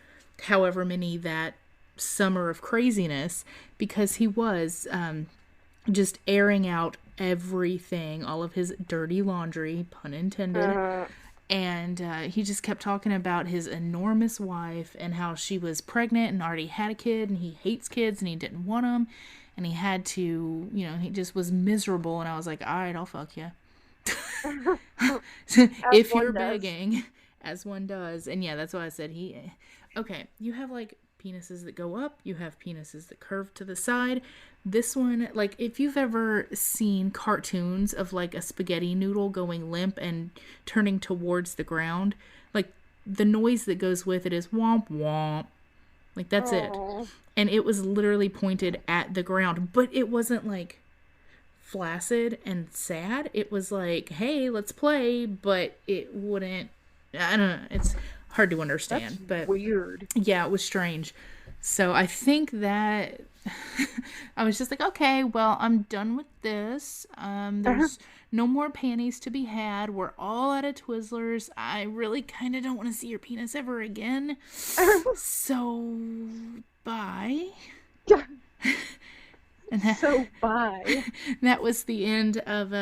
however many that summer of craziness because he was just airing out everything, all of his dirty laundry, pun intended. And he just kept talking about his enormous wife and how she was pregnant and already had a kid and he hates kids and he didn't want them. And he had to, he just was miserable. And I was like, all right, I'll fuck you. If you're begging, as one does. And yeah, that's why I said okay, you have like penises that go up, you have penises that curve to the side. This one, like if you've ever seen cartoons of like a spaghetti noodle going limp and turning towards the ground, like the noise that goes with it is womp womp. Like that's it. And it was literally pointed at the ground, but it wasn't like flaccid and sad. It was like, hey, let's play, but it wouldn't. I don't know. It's hard to understand. That's but weird. Yeah, it was strange. So I think that I was just like, okay, well, I'm done with this. There's no more panties to be had. We're all out of Twizzlers. I really kind of don't want to see your penis ever again. So, bye. And bye. That was the end of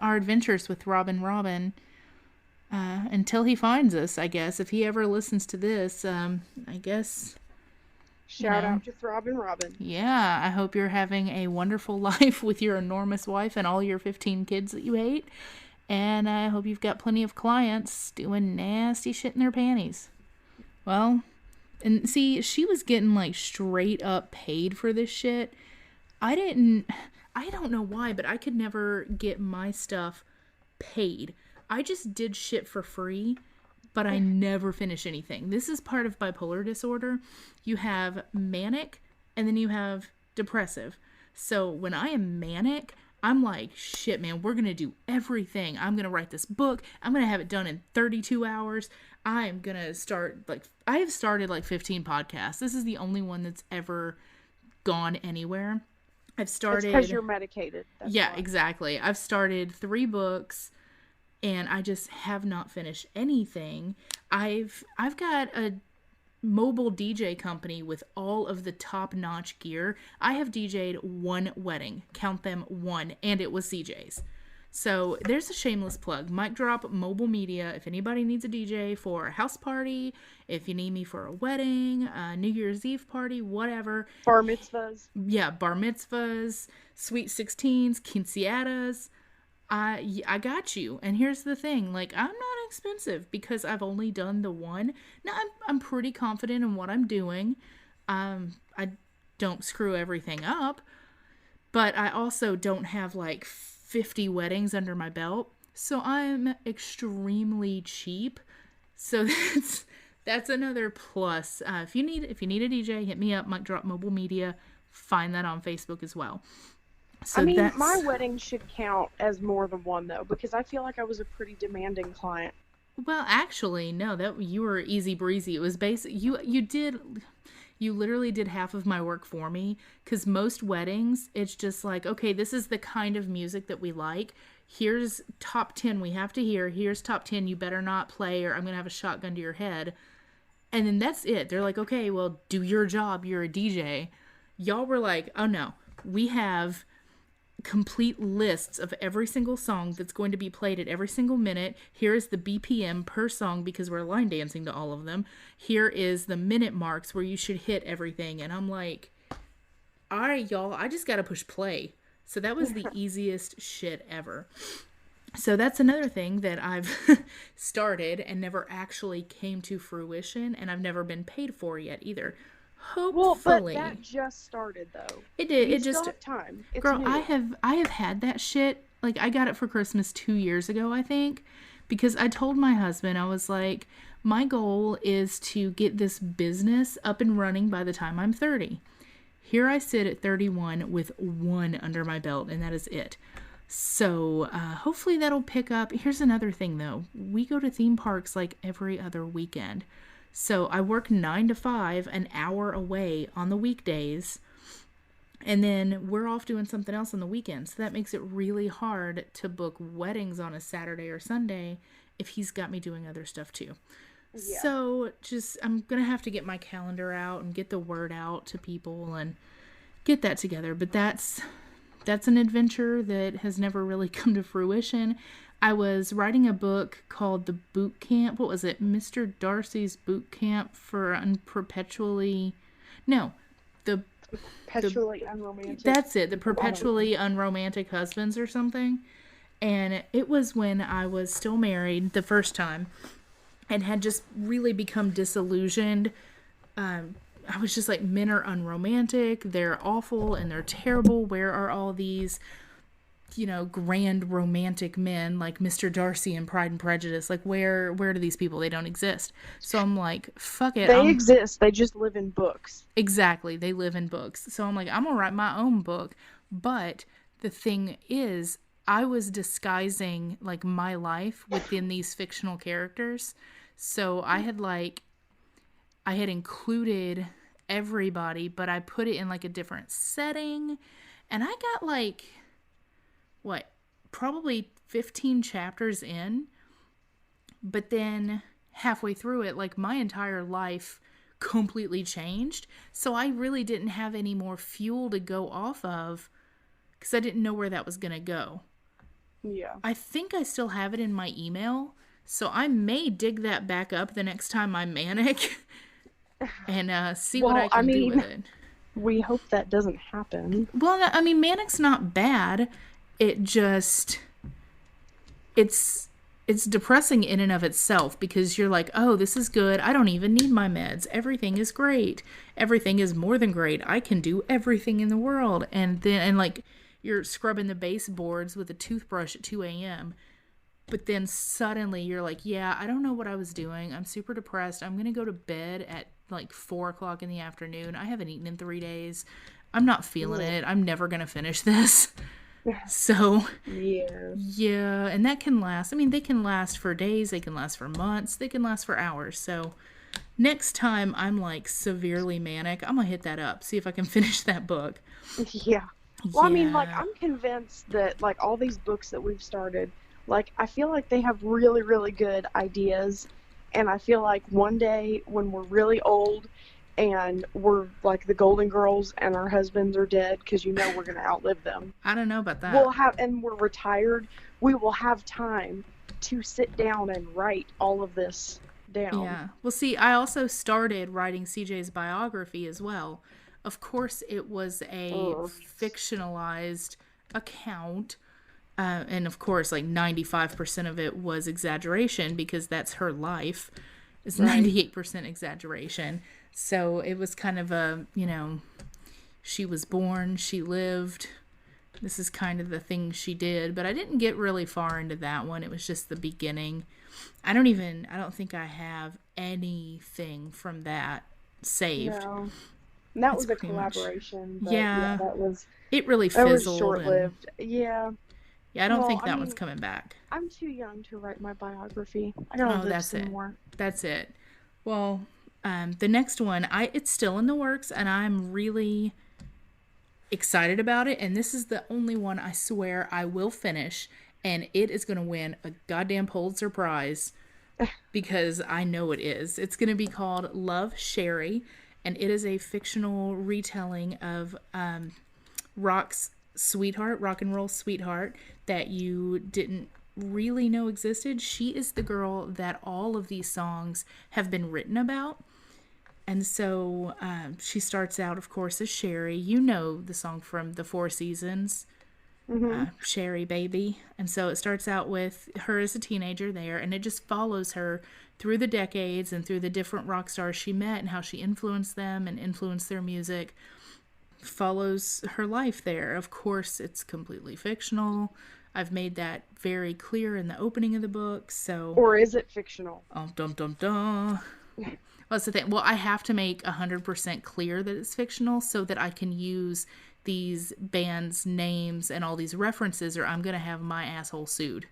our adventures with Robin. Until he finds us, I guess. If he ever listens to this, I guess... Shout out to Throbbing Robin. Yeah, I hope you're having a wonderful life with your enormous wife and all your 15 kids that you hate. And I hope you've got plenty of clients doing nasty shit in their panties. Well, and see, she was getting like straight up paid for this shit. I don't know why, but I could never get my stuff paid. I just did shit for free, but I never finish anything. This is part of bipolar disorder. You have manic, and then you have depressive. So when I am manic, I'm like, shit, man, we're going to do everything. I'm going to write this book. I'm going to have it done in 32 hours. I'm going to start, I have started 15 podcasts. This is the only one that's ever gone anywhere. I've started... It's because you're medicated. Yeah, why. Exactly. I've started 3 books. And I just have not finished anything. I've got a mobile DJ company with all of the top-notch gear. I have DJ'd 1 wedding. Count them 1. And it was CJ's. So there's a shameless plug. Mic drop mobile media. If anybody needs a DJ for a house party, if you need me for a wedding, a New Year's Eve party, whatever. Bar mitzvahs. Yeah, bar mitzvahs, sweet 16s, quinceañeras. I got you. And here's the thing, like, I'm not expensive because I've only done the one. Now, I'm pretty confident in what I'm doing. I don't screw everything up, but I also don't have like 50 weddings under my belt. So I'm extremely cheap. So that's another plus. If you need a DJ, hit me up. Mic Drop Mobile Media. Find that on Facebook as well. So I mean, my wedding should count as more than one, though, because I feel like I was a pretty demanding client. Well, actually, no, that you were easy breezy. It was you literally did half of my work for me, because most weddings, it's just like, okay, this is the kind of music that we like. Here's top 10 we have to hear. Here's top 10 you better not play, or I'm going to have a shotgun to your head. And then that's it. They're like, okay, well, do your job. You're a DJ. Y'all were like, oh no, we have complete lists of every single song that's going to be played at every single minute. Here is the BPM per song, because we're line dancing to all of them. Here is the minute marks where you should hit everything. And I'm like, all right, y'all, I just got to push play. So that was the easiest shit ever. So that's another thing that I've started and never actually came to fruition, and I've never been paid for yet either. Hopefully. Well, but that just started, though. It did. You it still just have time. It's girl, new. I have had that shit. Like, I got it for Christmas 2 years ago, I think, because I told my husband, I was like, my goal is to get this business up and running by the time I'm 30. Here I sit at 31 with one under my belt, and that is it. So hopefully that'll pick up. Here's another thing, though. We go to theme parks like every other weekend. So I work 9 to 5, an hour away on the weekdays, and then we're off doing something else on the weekend. So that makes it really hard to book weddings on a Saturday or Sunday if he's got me doing other stuff too. Yeah. So I'm going to have to get my calendar out and get the word out to people and get that together. But that's an adventure that has never really come to fruition. I was writing a book called The Boot Camp. What was it? Mr. Darcy's Boot Camp for Perpetually Unromantic. That's it. The Perpetually Unromantic Husbands or something. And it was when I was still married the first time and had just really become disillusioned. I was just like, men are unromantic. They're awful and they're terrible. Where are all these, grand romantic men like Mr. Darcy in Pride and Prejudice? Like, where do these people? They don't exist. So I'm like, fuck it. They exist. They just live in books. Exactly. They live in books. So I'm like, I'm going to write my own book. But the thing is, I was disguising like my life within these fictional characters. So I had included everybody, but I put it in like a different setting. And I got like, probably 15 chapters in. But then halfway through it, like, my entire life completely changed. So I really didn't have any more fuel to go off of because I didn't know where that was going to go. Yeah. I think I still have it in my email. So I may dig that back up the next time I'm manic and see what I can do with it. We hope that doesn't happen. Well, I mean, manic's not bad. It just, it's depressing in and of itself because you're like, oh, this is good. I don't even need my meds. Everything is great. Everything is more than great. I can do everything in the world. And like, you're scrubbing the baseboards with a toothbrush at 2 a.m. But then suddenly you're like, yeah, I don't know what I was doing. I'm super depressed. I'm going to go to bed at like 4 o'clock in the afternoon. I haven't eaten in 3 days. I'm not feeling it. I'm never going to finish this. So, yeah, and that can last. I mean, they can last for days. They can last for months. They can last for hours. So next time I'm like severely manic, I'm going to hit that up. See if I can finish that book. Yeah. Well, I mean, like, I'm convinced that like all these books that we've started, like, I feel like they have really, really good ideas. And I feel like one day when we're really old and we're like the Golden Girls and our husbands are dead because we're going to outlive them. I don't know about that. And we're retired, we will have time to sit down and write all of this down. Yeah. Well, see, I also started writing CJ's biography as well. Of course, it was a fictionalized account. And of course, like 95% of it was exaggeration because that's her life. It's 98% exaggeration. So it was kind of a, she was born, she lived. This is kind of the things she did. But I didn't get really far into that one. It was just the beginning. I don't think I have anything from that saved. No. And that It's was a pretty much- collaboration. But Yeah. that was It really that was fizzled. short-lived. Yeah. Yeah, I don't Well, think that I one's mean, coming back. I'm too young to write my biography. I gotta live that's some it. more. That's it. Well, the next one, it's still in the works, and I'm really excited about it. And this is the only one I swear I will finish, and it is going to win a goddamn Pulitzer Prize because I know it is. It's going to be called Love, Sherry, and it is a fictional retelling of rock and roll sweetheart that you didn't really know existed. She is the girl that all of these songs have been written about. And so she starts out, of course, as Sherry. You know the song from the Four Seasons, Sherry Baby. And so it starts out with her as a teenager there, and it just follows her through the decades and through the different rock stars she met and how she influenced them and influenced their music. Follows her life there. Of course, it's completely fictional. I've made that very clear in the opening of the book. So, Or is it fictional? dum dum dum. Well, that's the thing. Well, I have to make 100% clear that it's fictional so that I can use these bands' names and all these references, or I'm gonna have my asshole sued.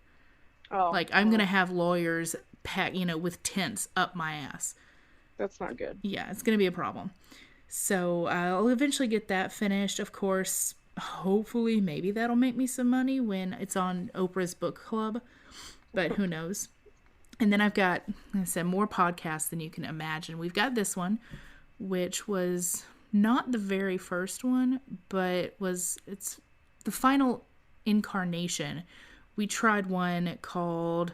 Oh, Like I'm gonna have lawyers pack, with tents up my ass. that's not good. Yeah, it's gonna be a problem. So I'll eventually get that finished. Of course, hopefully, maybe that'll make me some money when it's on Oprah's book club, but who knows. And then I've got, like I said, more podcasts than you can imagine. We've got this one, which was not the very first one, but it's the final incarnation. We tried one called,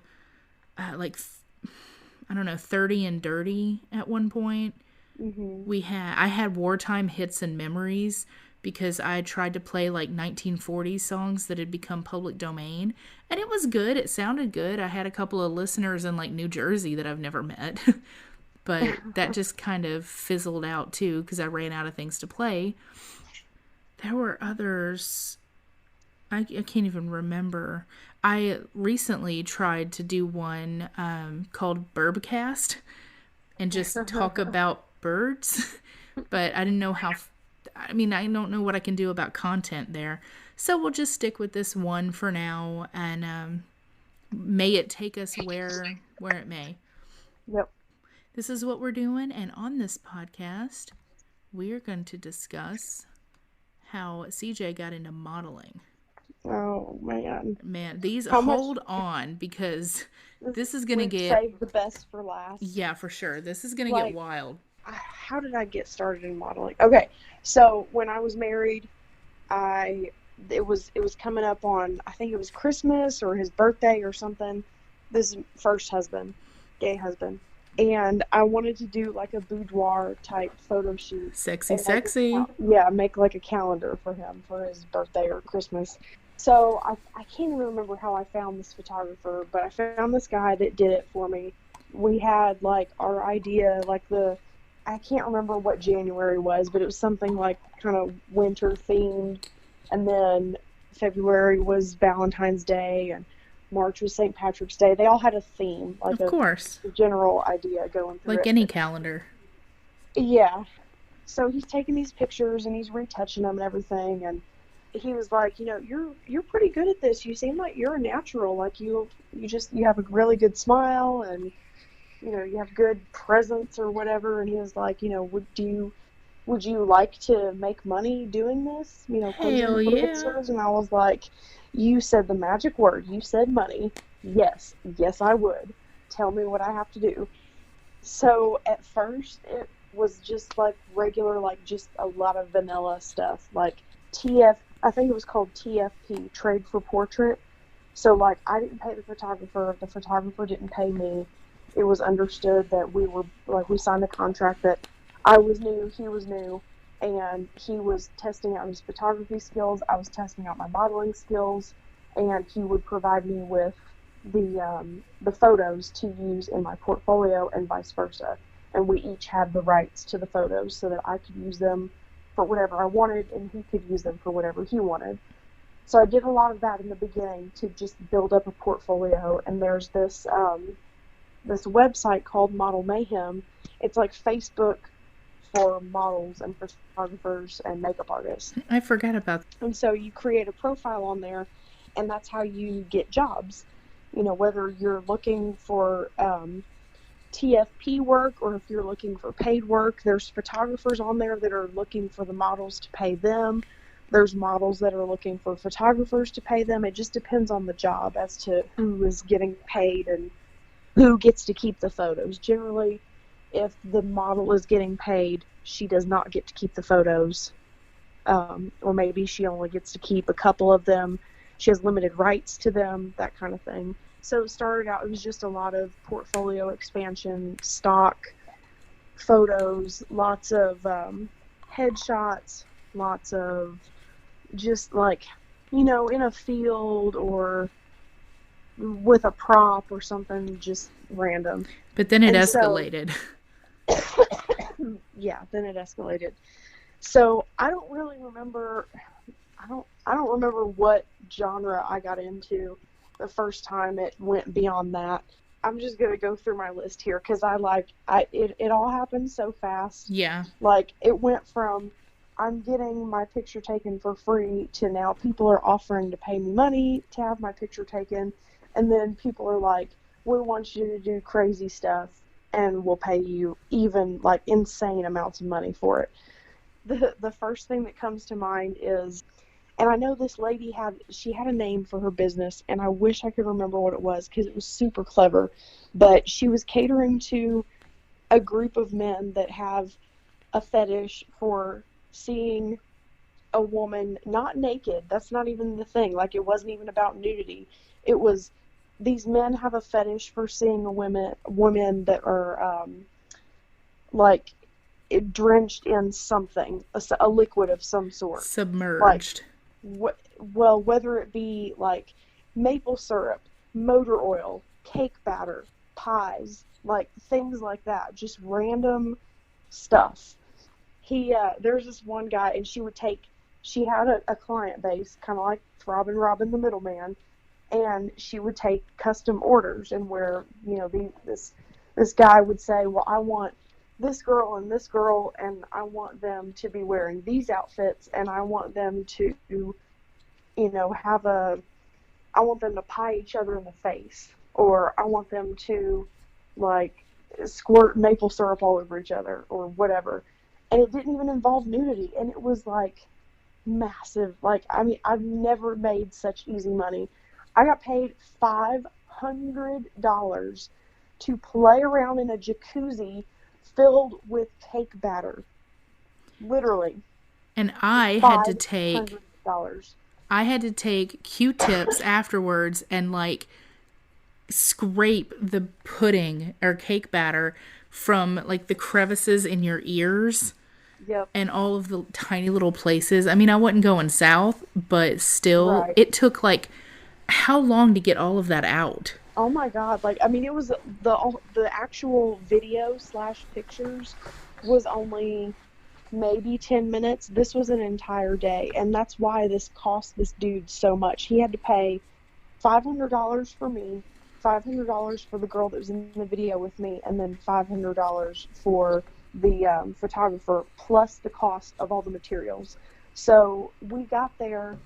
30 and Dirty at one point. I had wartime hits and memories because I tried to play like 1940s songs that had become public domain, and it was good. It sounded good. I had a couple of listeners in like New Jersey that I've never met, but that just kind of fizzled out too because I ran out of things to play. There were others. I can't even remember. I recently tried to do one called Burbcast and just talk about birds, but I didn't know I don't know what I can do about content there. So we'll just stick with this one for now, and may it take us where it may. Yep. This is what we're doing, and on this podcast, we are going to discuss how CJ got into modeling. Oh, man. Man, these How much- hold on because this is going to We've get... saved the best for last. Yeah, for sure. This is going to get wild. How did I get started in modeling? Okay, so when I was married, it was coming up on, I think it was Christmas or his birthday or something. This first husband, gay husband, and I wanted to do like a boudoir type photo shoot. Sexy. Yeah, make like a calendar for him for his birthday or Christmas. So I can't even remember how I found this photographer, but I found this guy that did it for me. We had like our idea, like I can't remember what January was, but it was something like kind of winter themed. And then February was Valentine's Day and March was St. Patrick's Day. They all had a theme, like of course, a general idea going through like it. any calendar. Yeah. So he's taking these pictures and he's retouching them and everything. And he was like, you're pretty good at this. You seem like you're a natural. Like you have a really good smile and you have good presence or whatever. And he was like, would you like to make money doing this? Hell yeah. Pictures? And I was like, you said the magic word. You said money. Yes, I would. Tell me what I have to do. So at first it was just like regular, like just a lot of vanilla stuff, like I think it was called TFP, Trade for Portrait. So like I didn't pay the photographer didn't pay me. It was understood that we signed a contract that I was new, he was new, and he was testing out his photography skills. I was testing out my modeling skills, and he would provide me with the photos to use in my portfolio and vice versa. And we each had the rights to the photos so that I could use them for whatever I wanted and he could use them for whatever he wanted. So I did a lot of that in the beginning to just build up a portfolio. And there's this this website called Model Mayhem. It's like Facebook for models and photographers and makeup artists. I forgot about that. And so you create a profile on there, and that's how you get jobs. You know, whether you're looking for TFP work or if you're looking for paid work, there's photographers on there that are looking for the models to pay them. There's models that are looking for photographers to pay them. It just depends on the job as to who is getting paid and who gets to keep the photos. Generally, if the model is getting paid, she does not get to keep the photos. Or maybe she only gets to keep a couple of them. She has limited rights to them, that kind of thing. So it started out, it was just a lot of portfolio expansion, stock photos, lots of headshots, lots of just like, you know, in a field or with a prop or something, just random. But then it escalated. Yeah, then it escalated. So I don't really remember. I don't remember what genre I got into the first time it went beyond that. I'm just gonna go through my list here because it all happened so fast. Yeah. Like it went from I'm getting my picture taken for free to now people are offering to pay me money to have my picture taken, and then people are like, we want you to do crazy stuff and we'll pay you even like insane amounts of money for it. The first thing that comes to mind is, and I know this lady had a name for her business, and I wish I could remember what it was because it was super clever, but she was catering to a group of men that have a fetish for seeing a woman not naked. That's not even the thing. Like, it wasn't even about nudity. It was, these men have a fetish for seeing a women that are like drenched in something, a liquid of some sort. Submerged. Like, well, whether it be like maple syrup, motor oil, cake batter, pies, like things like that, just random stuff. There's this one guy, and she had a client base, kind of like Robin the middleman, and she would take custom orders, and where, you know, this guy would say, well, I want this girl, and I want them to be wearing these outfits, and I want them to, you know, I want them to pie each other in the face, or I want them to, like, squirt maple syrup all over each other, or whatever. And it didn't even involve nudity, and it was, like, massive. Like, I mean, I've never made such easy money. I got paid $500 to play around in a jacuzzi filled with cake batter. Literally. And I had to take Q-tips afterwards and like scrape the pudding or cake batter from like the crevices in your ears. Yep. And all of the tiny little places. I mean, I wasn't going south, but still, Right. It took like how long to get all of that out? Oh my God. Like, I mean, it was the actual video / pictures was only maybe 10 minutes. This was an entire day. And that's why this cost this dude so much. He had to pay $500 for me, $500 for the girl that was in the video with me, and then $500 for the photographer, plus the cost of all the materials. So we got there,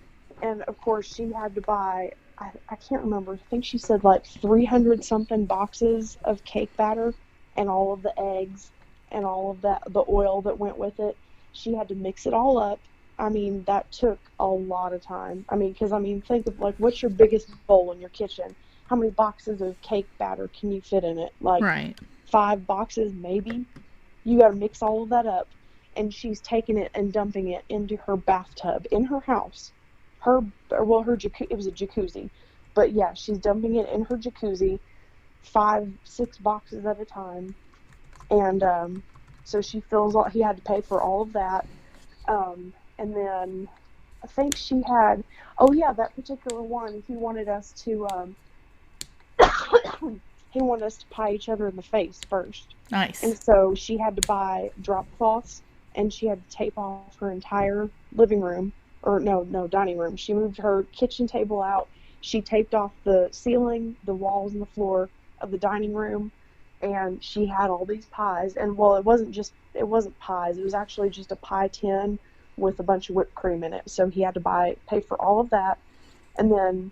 and of course she had to buy, I can't remember, I think she said like 300 something boxes of cake batter and all of the eggs and all of that, the oil that went with it. She had to mix it all up. I mean, that took a lot of time. I mean, because, I mean, think of like, what's your biggest bowl in your kitchen? How many boxes of cake batter can you fit in it? Like, Right. 5 boxes maybe? You got to mix all of that up, and she's taking it and dumping it into her bathtub in her house. It was a jacuzzi, but yeah, she's dumping it in her jacuzzi, 5-6 boxes at a time, and so she fills all. He had to pay for all of that, and then I think she had, oh yeah, that particular one, he wanted us to, he wanted us to pie each other in the face first. Nice. And so she had to buy drop cloths, and she had to tape off her entire living room, or no, dining room. She moved her kitchen table out. She taped off the ceiling, the walls, and the floor of the dining room, and she had all these pies. And well, it wasn't pies. It was actually just a pie tin with a bunch of whipped cream in it. So he had to pay for all of that. And then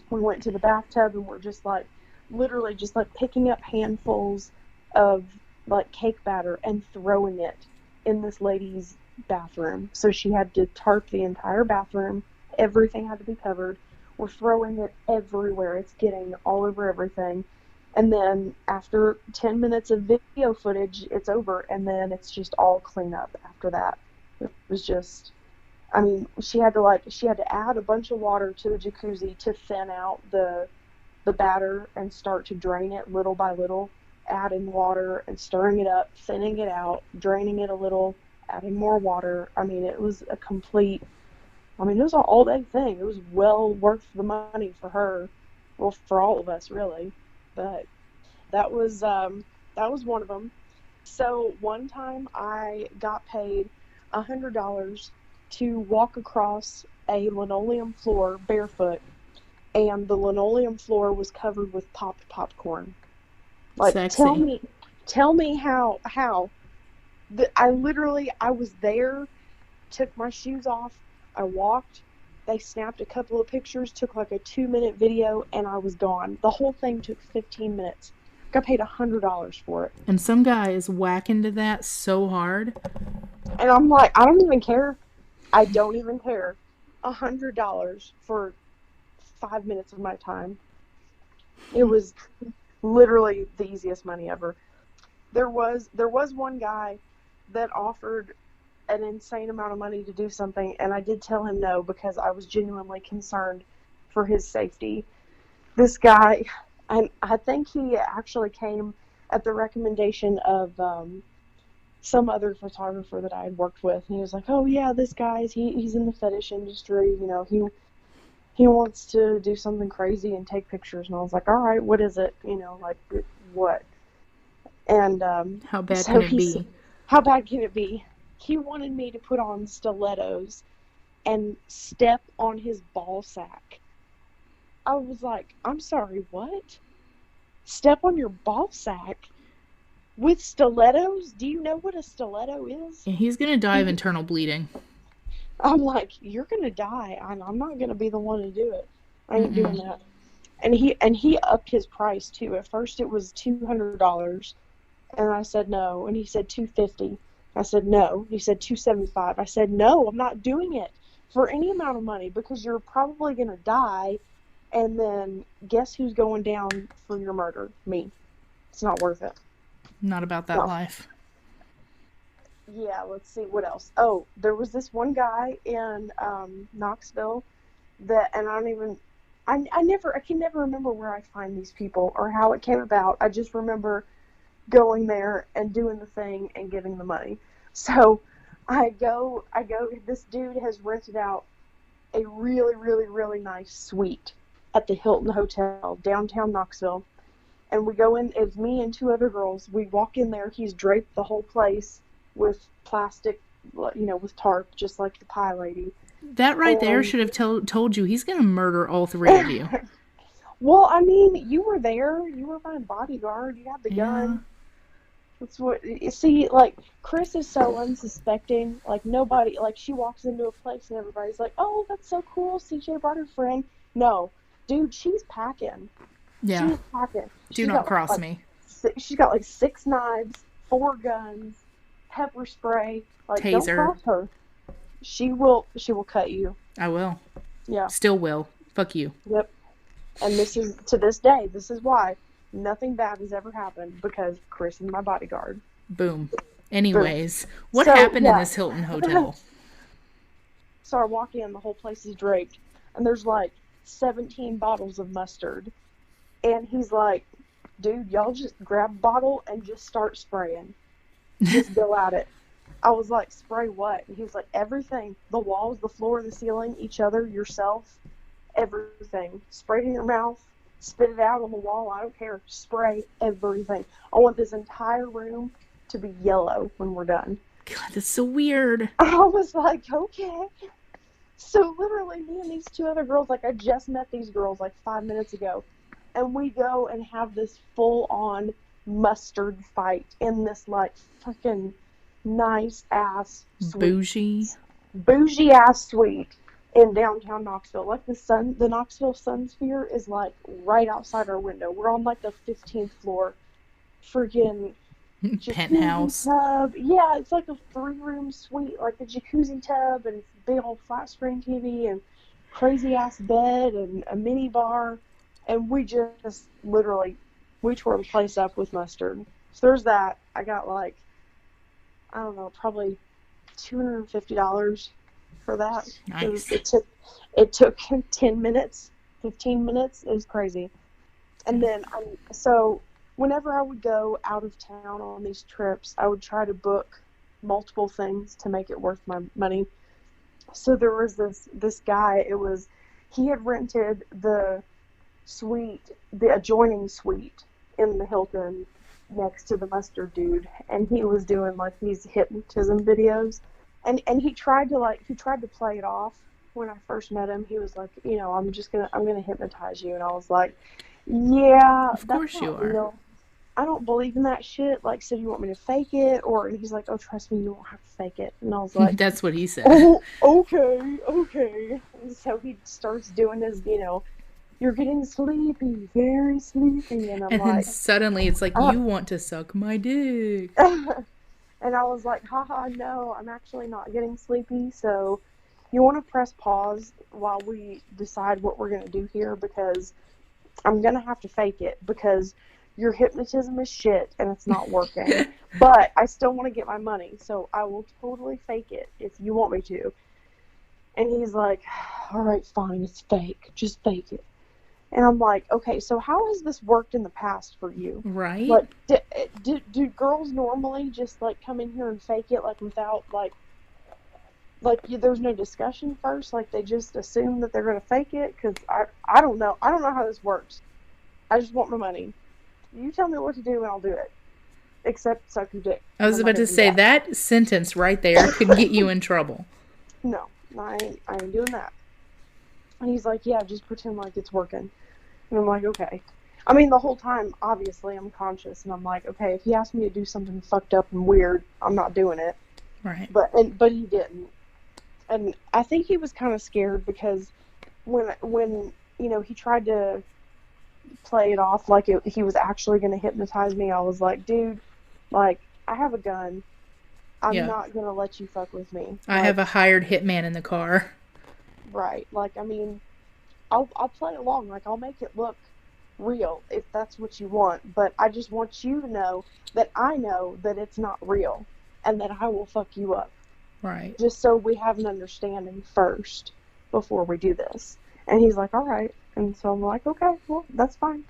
we went to the bathtub, and we're just like, literally just like picking up handfuls of like cake batter and throwing it in this lady's bathroom. So she had to tarp the entire bathroom. Everything had to be covered. We're throwing it everywhere. It's getting all over everything. And then after 10 minutes of video footage, it's over. And then it's just all cleanup after that. It was just, I mean, she had to add a bunch of water to the jacuzzi to thin out the batter and start to drain it little by little, adding water and stirring it up, thinning it out, draining it a little, adding more water. I mean, it was it was an all-day thing. It was well worth the money for her, well, for all of us, really. But that was one of them. So one time I got paid $100 to walk across a linoleum floor barefoot, and the linoleum floor was covered with popped popcorn. Like, Sexy. tell me how. I was there, took my shoes off, I walked, they snapped a couple of pictures, took like a 2-minute video, and I was gone. The whole thing took 15 minutes. Got paid $100 for it. And some guy is whacking to that so hard. And I'm like, I don't even care. I don't even care. $100 for 5 minutes of my time. It was literally the easiest money ever. There was one guy that offered an insane amount of money to do something, and I did tell him no because I was genuinely concerned for his safety. This guy, and I think he actually came at the recommendation of some other photographer that I had worked with. And he was like, "Oh yeah, this guy's he's in the fetish industry. You know, he wants to do something crazy and take pictures." And I was like, "All right, what is it? You know, like what?" And How bad so can it be? How bad can it be? He wanted me to put on stilettos and step on his ball sack. I was like, I'm sorry, what? Step on your ball sack with stilettos? Do you know what a stiletto is? Yeah, he's gonna die of internal bleeding. I'm like, you're gonna die. I'm not gonna be the one to do it. I ain't doing that. And he upped his price too. At first it was $200, and I said no. And he said $250. I said no. He said $275. I said no. I'm not doing it for any amount of money because you're probably gonna die. And then guess who's going down for your murder? Me. It's not worth it. Not about that life. Yeah, let's see what else. Oh, there was this one guy in Knoxville that, and I can never remember where I find these people or how it came about. I just remember going there and doing the thing and giving the money. So I go, this dude has rented out a really, really, really nice suite at the Hilton Hotel, downtown Knoxville. And we go in, it's me and 2 other girls. We walk in there, he's draped the whole place with plastic, with tarp, just like the pie lady. That right there should have told you he's going to murder all 3 of you. Well, I mean, you were there. You were my bodyguard. You had the gun. That's what, you see, like, Kris is so unsuspecting. Like, nobody, like, she walks into a place and everybody's like, oh, that's so cool. CJ brought her friend. No. Dude, she's packing. Yeah. She's packing. Do not cross me. She's got, like, 6 knives, 4 guns, pepper spray. Like, Taser. Don't cross her. She will cut you. I will. Yeah. Still will. Fuck you. Yep. And this is, to this day, this is why nothing bad has ever happened, because Kris is my bodyguard. Boom. Anyways, what So, happened in yeah. this Hilton hotel? So I walk in, the whole place is draped, and there's like 17 bottles of mustard. And he's like, dude, y'all just grab a bottle and just start spraying. Just go at it. I was like, spray what? And he was like, everything. The walls, the floor, the ceiling, each other, yourself, everything. Spray it in your mouth, spit it out on the wall. I don't care. Spray everything. I want this entire room to be yellow when we're done. God, that's so weird. I was like, okay. So literally me and these two other girls, like I just met these girls like 5 minutes ago, and we go and have this full-on mustard fight in this like fucking nice ass Bougie. bougie ass suite in downtown Knoxville. Like the Knoxville Sun Sphere is like right outside our window. We're on like the 15th floor. Freaking Penthouse. tub. Yeah, it's like a 3-room suite, like a jacuzzi tub and big old flat screen TV and crazy ass bed and a mini bar, and we just literally we tore the place up with mustard. So there's that. I got like, I don't know, probably $250 for that. Nice. It took 10 minutes, 15 minutes. It was crazy. And then so whenever I would go out of town on these trips, I would try to book multiple things to make it worth my money. So there was this guy, he had rented the suite, the adjoining suite in the Hilton next to the mustard dude, and he was doing like these hypnotism videos, and he tried to play it off. When I first met him, he was like, I'm gonna hypnotize you, and I was like, yeah, Of course you are. Real. I don't believe in that shit. Like, so you want me to fake it? And he's like, oh, trust me, you won't have to fake it. And I was like, That's what he said. oh, okay. And so he starts doing his, you're getting sleepy, very sleepy. And I'm And then like, suddenly it's like, you want to suck my dick. and I was like, haha, no, I'm actually not getting sleepy. So you want to press pause while we decide what we're going to do here, because I'm going to have to fake it, because your hypnotism is shit and it's not working. But I still want to get my money, so I will totally fake it if you want me to. And he's like, all right, fine, it's fake. Just fake it. And I'm like, okay, so how has this worked in the past for you? Right? Like, do girls normally just, like, come in here and fake it, like, without, there's no discussion first? Like, they just assume that they're going to fake it? Because I don't know. I don't know how this works. I just want my money. You tell me what to do and I'll do it. Except suck your dick. I was about to say, that sentence right there could get you in trouble. No, I ain't doing that. And he's like, yeah, just pretend like it's working. And I'm like, okay. I mean, the whole time, obviously, I'm conscious. And I'm like, okay, if he asked me to do something fucked up and weird, I'm not doing it. Right. But he didn't. And I think he was kind of scared, because when he tried to play it off like he was actually going to hypnotize me, I was like, dude, like, I have a gun. I'm not going to let you fuck with me. I have a hired hitman in the car. Right. Like, I mean, I'll play along. Like, I'll make it look real if that's what you want. But I just want you to know that I know that it's not real and that I will fuck you up. Right. Just so we have an understanding first before we do this. And he's like, all right. And so I'm like, okay, well, that's fine.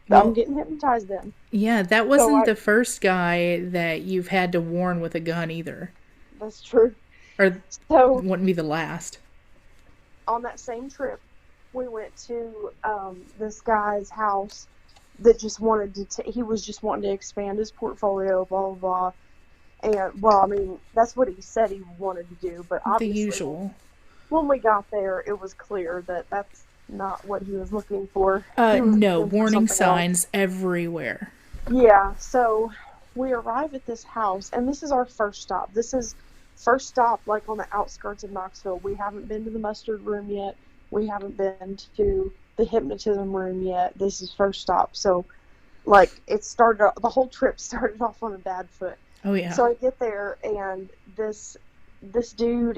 Well, I'm getting hypnotized then. Yeah, that wasn't the first guy that you've had to warn with a gun either. That's true. Or so wouldn't be the last. On that same trip, we went to this guy's house that just wanted to, he was just wanting to expand his portfolio, blah, blah, blah. And, well, I mean, that's what he said he wanted to do, but obviously, the usual. When we got there, it was clear that that's not what he was looking for. No, warning signs everywhere. Yeah, so we arrive at this house, and this is our first stop. This is first stop, like, on the outskirts of Knoxville. We haven't been to the mustard room yet. We haven't been to the hypnotism room yet. This is first stop. So, like, the whole trip started off on a bad foot. Oh, yeah. So I get there, and this dude,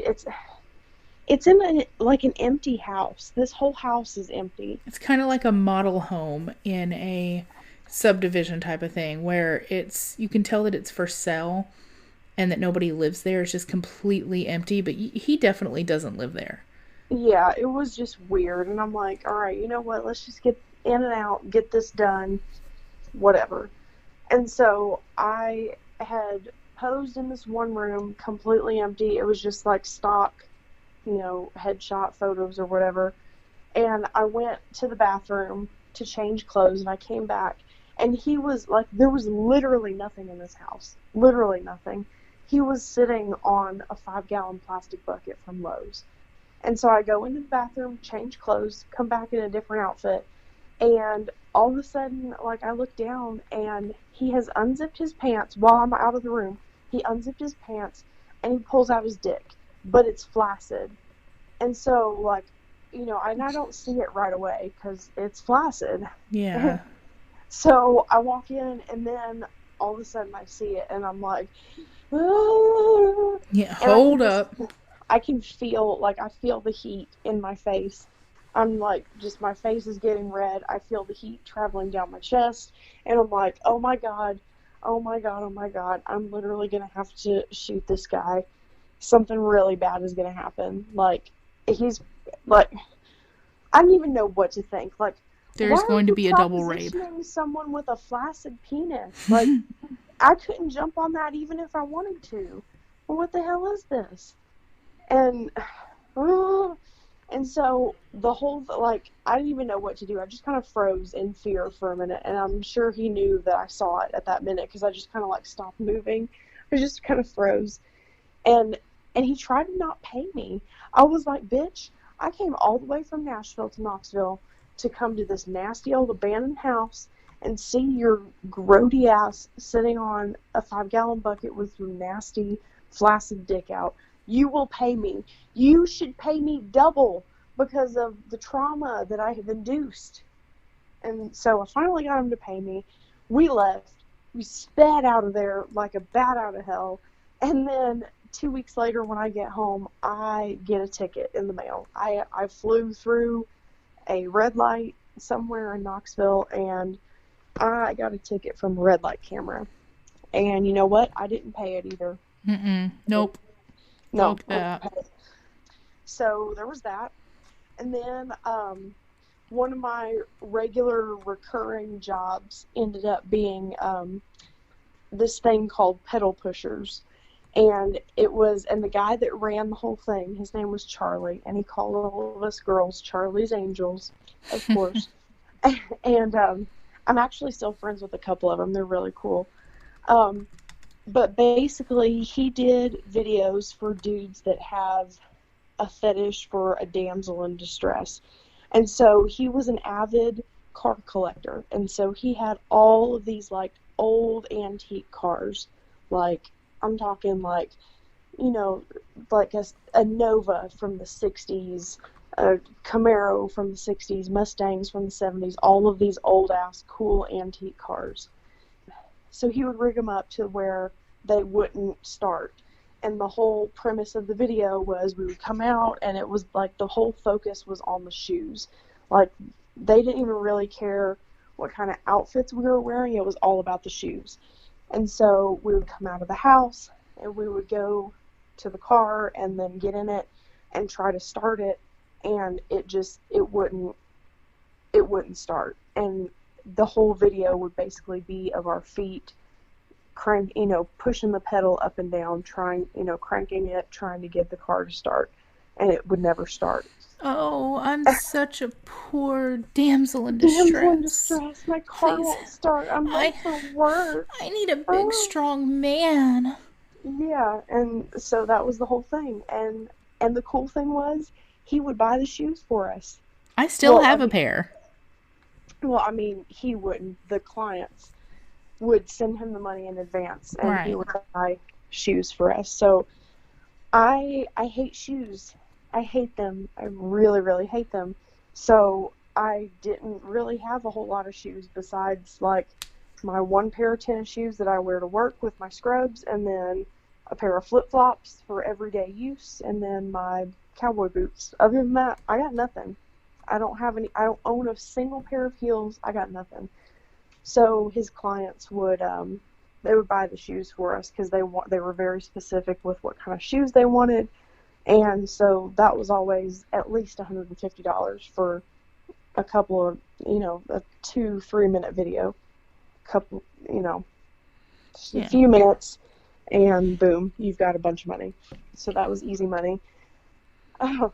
it's in an empty house. This whole house is empty. It's kind of like a model home in a subdivision type of thing, where you can tell that it's for sale and that nobody lives there. It's just completely empty, but he definitely doesn't live there. Yeah, it was just weird, and I'm like, all right, you know what? Let's just get in and out, get this done, whatever. And so I had posed in this one room, completely empty. It was just like stock, headshot photos or whatever. And I went to the bathroom to change clothes, and I came back, and he was like, there was literally nothing in this house. Literally nothing. He was sitting on a 5-gallon plastic bucket from Lowe's. And so I go into the bathroom, change clothes, come back in a different outfit, and all of a sudden, like, I look down, and he has unzipped his pants while I'm out of the room. He unzipped his pants, and he pulls out his dick, but it's flaccid. And so, like, and I don't see it right away because it's flaccid. Yeah. So I walk in, and then all of a sudden I see it, and I'm like, ah. Yeah, hold up. I can feel, like, I feel the heat in my face. I'm like, just my face is getting red. I feel the heat traveling down my chest, and I'm like, oh my God, oh my God, oh my God. I'm literally going to have to shoot this guy. Something really bad is going to happen. Like, he's, like, I don't even know what to think. Like, there's going to be a double rape. Someone with a flaccid penis. Like, I couldn't jump on that even if I wanted to. Well, what the hell is this? And so the whole, like, I didn't even know what to do. I just kind of froze in fear for a minute, and I'm sure he knew that I saw it at that minute because I just kind of, like, stopped moving. I just kind of froze. And he tried to not pay me. I was like, bitch, I came all the way from Nashville to Knoxville to come to this nasty old abandoned house and see your grody ass sitting on a 5-gallon bucket with your nasty, flaccid dick out. You will pay me. You should pay me double because of the trauma that I have induced. And so I finally got him to pay me. We left. We sped out of there like a bat out of hell. And then 2 weeks later when I get home, I get a ticket in the mail. I flew through a red light somewhere in Knoxville, and I got a ticket from a red light camera. And you know what? I didn't pay it either. Nope. No. Fuck that. So there was that. And then one of my regular recurring jobs ended up being this thing called pedal pushers. And the guy that ran the whole thing, his name was Charlie, and he called all of us girls Charlie's Angels, of course. And I'm actually still friends with a couple of them. They're really cool. But basically, he did videos for dudes that have a fetish for a damsel in distress. And so he was an avid car collector. And so he had all of these, like, old antique cars. Like, I'm talking, like, like a Nova from the 60s, a Camaro from the 60s, Mustangs from the 70s, all of these old-ass cool antique cars. So he would rig them up to where they wouldn't start. And the whole premise of the video was we would come out, and it was like the whole focus was on the shoes. Like, they didn't even really care what kind of outfits we were wearing. It was all about the shoes. And so we would come out of the house, and we would go to the car and then get in it and try to start it, and it wouldn't start. And the whole video would basically be of our feet pushing the pedal up and down, cranking it, trying to get the car to start, and it would never start. Oh, I'm such a poor damsel in distress. Damsel in distress. My car won't start. I'm late for work. I need a big, strong man. Yeah, and so that was the whole thing. And the cool thing was, he would buy the shoes for us. I still have a pair. Well, I mean, he wouldn't. The clients would send him the money in advance, and he would buy shoes for us. So I hate shoes. I hate them. I really, really hate them. So I didn't really have a whole lot of shoes besides, like, my one pair of tennis shoes that I wear to work with my scrubs, and then a pair of flip-flops for everyday use, and then my cowboy boots. Other than that, I got nothing. I don't own a single pair of heels. I got nothing. So his clients would buy the shoes for us because they were very specific with what kind of shoes they wanted. And so that was always at least $150 for a couple of, a 2-3 minute video. A few minutes, and boom, you've got a bunch of money. So that was easy money. Oh,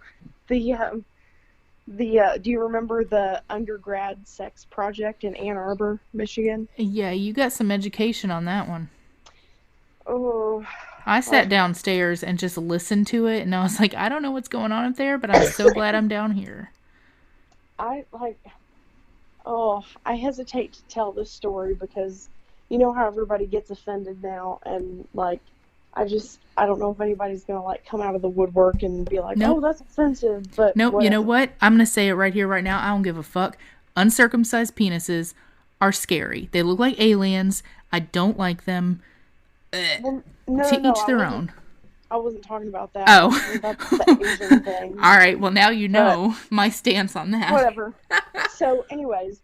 do you remember the undergrad sex project in Ann Arbor, Michigan? Yeah, you got some education on that one. Oh, I sat downstairs and just listened to it, and I was like, I don't know what's going on up there, but I'm so glad I'm down here. I hesitate to tell this story because you know how everybody gets offended now, and like, I don't know if anybody's gonna like come out of the woodwork and be like, Nope. oh, that's offensive, but Nope, you know whatever. what? I'm going to say it right here, right now. I don't give a fuck. Uncircumcised penises are scary. They look like aliens. I don't like them. Well, no, To no, each their own. I wasn't talking about that. Oh. I was talking about the Asian thing. All right, well, now you know my stance on that. Whatever. So, anyways,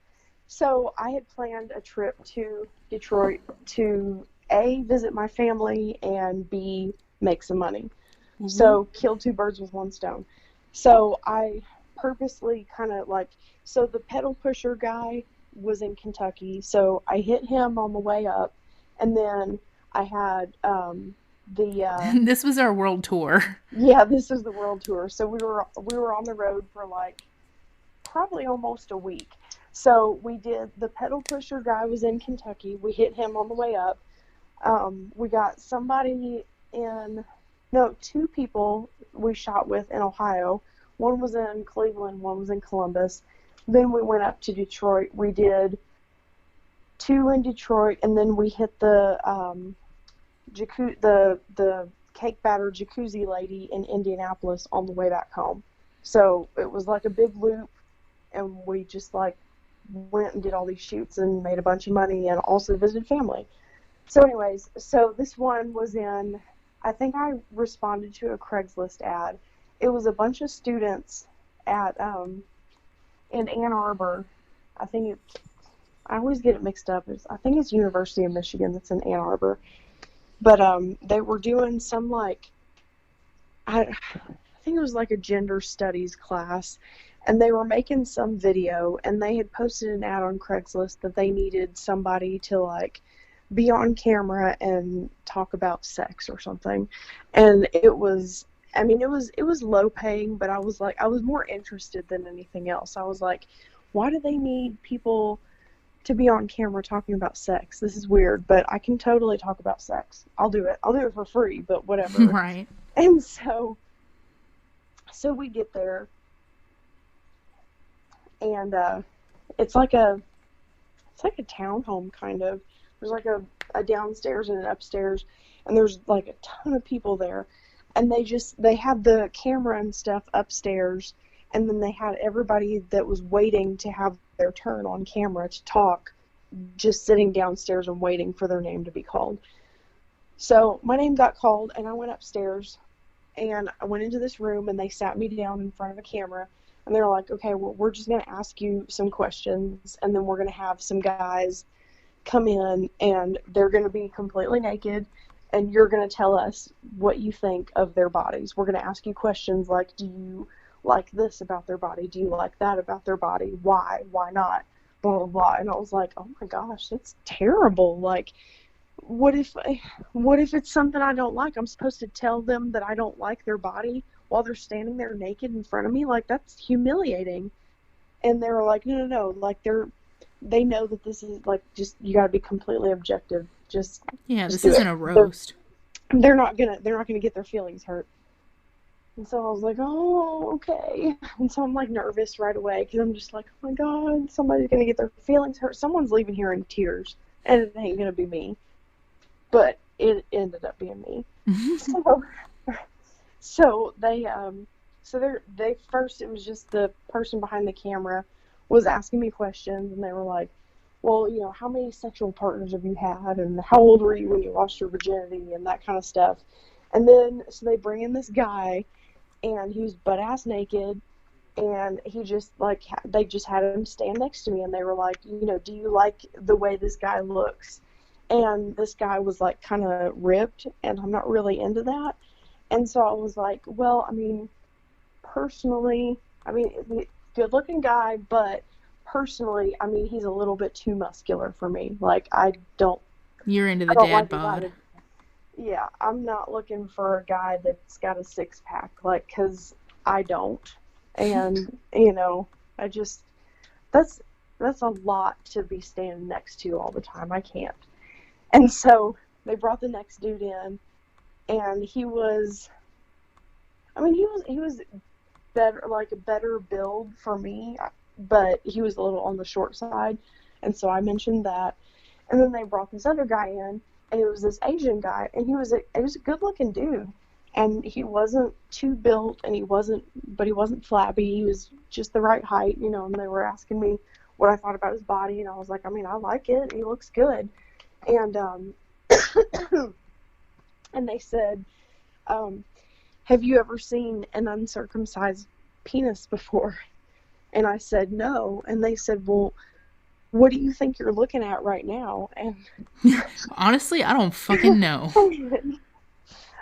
I had planned a trip to Detroit to A, visit my family, and B, make some money. Mm-hmm. So, kill two birds with one stone. So, I purposely kind of like, so the pedal pusher guy was in Kentucky, so I hit him on the way up, and then I had This was our world tour. yeah, this is the world tour. So we were on the road for like probably almost a week. So we did, the pedal pusher guy was in Kentucky. We hit him on the way up. We got two people we shot with in Ohio. One was in Cleveland, one was in Columbus. Then we went up to Detroit. We did two in Detroit, and then we hit the cake batter jacuzzi lady in Indianapolis on the way back home. So it was like a big loop, and we just like went and did all these shoots and made a bunch of money and also visited family. So anyways, so this one was in, I think I responded to a Craigslist ad. It was a bunch of students at in Ann Arbor. I always get it mixed up. I think it's University of Michigan that's in Ann Arbor. But they were doing some like, I think it was like a gender studies class, and they were making some video, and they had posted an ad on Craigslist that they needed somebody to like be on camera and talk about sex or something. And it was low paying, but I was more interested than anything else. I was like, why do they need people to be on camera talking about sex? This is weird, but I can totally talk about sex. I'll do it for free, but whatever. Right. And so we get there, and it's like a townhome kind of. There's like a downstairs and an upstairs, and there's like a ton of people there, and they had the camera and stuff upstairs, and then they had everybody that was waiting to have their turn on camera to talk just sitting downstairs and waiting for their name to be called. So my name got called, and I went upstairs, and I went into this room, and they sat me down in front of a camera, and they were like, okay, well, we're just going to ask you some questions, and then we're going to have some guys come in, and they're going to be completely naked, and you're going to tell us what you think of their bodies. We're going to ask you questions like, do you like this about their body? Do you like that about their body? Why? Why not? Blah, blah, blah. And I was like, oh my gosh, that's terrible. Like, what if it's something I don't like? I'm supposed to tell them that I don't like their body while they're standing there naked in front of me? Like, that's humiliating. And they were like, no. Like, they know that this is like, just, you gotta be completely objective. This isn't a roast. They're not gonna get their feelings hurt. And so I was like, oh, okay. And so I'm like nervous right away because I'm just like, oh my God, somebody's going to get their feelings hurt. Someone's leaving here in tears, and it ain't going to be me. But it ended up being me. So they first, it was just the person behind the camera was asking me questions, and they were like, well, you know, how many sexual partners have you had, and how old were you when you lost your virginity, and that kind of stuff. And then, so they bring in this guy, and he was butt-ass naked, and he just, like, they just had him stand next to me, and they were like, you know, do you like the way this guy looks? And this guy was, like, kind of ripped, and I'm not really into that. And so I was like, well, I mean, personally, good-looking guy, but personally, I mean, he's a little bit too muscular for me. Like, You're into the I don't dad like bod. Yeah, I'm not looking for a guy that's got a six-pack, like, 'cause I don't. And, I just, that's, that's a lot to be standing next to all the time. I can't. And so they brought the next dude in, and he was better, like a better build for me, but he was a little on the short side. And so I mentioned that. And then they brought this other guy in, and it was this Asian guy, and he was a good looking dude, and he wasn't too built, and he wasn't flabby. He was just the right height, And they were asking me what I thought about his body, and I was like, I mean, I like it. He looks good, and and they said, have you ever seen an uncircumcised penis before? And I said no, and they said, well, what do you think you're looking at right now? And honestly, I don't fucking know.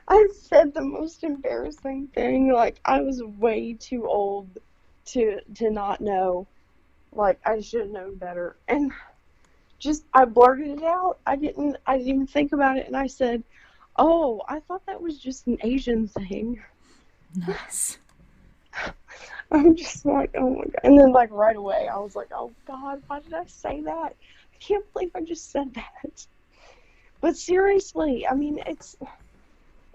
I said the most embarrassing thing. Like, I was way too old to not know. Like, I should have known better. And just, I blurted it out. I didn't even think about it. And I said, oh, I thought that was just an Asian thing. Nice. I'm just like, oh my God. And then, like, right away, I was like, oh God, why did I say that? I can't believe I just said that. But seriously, I mean,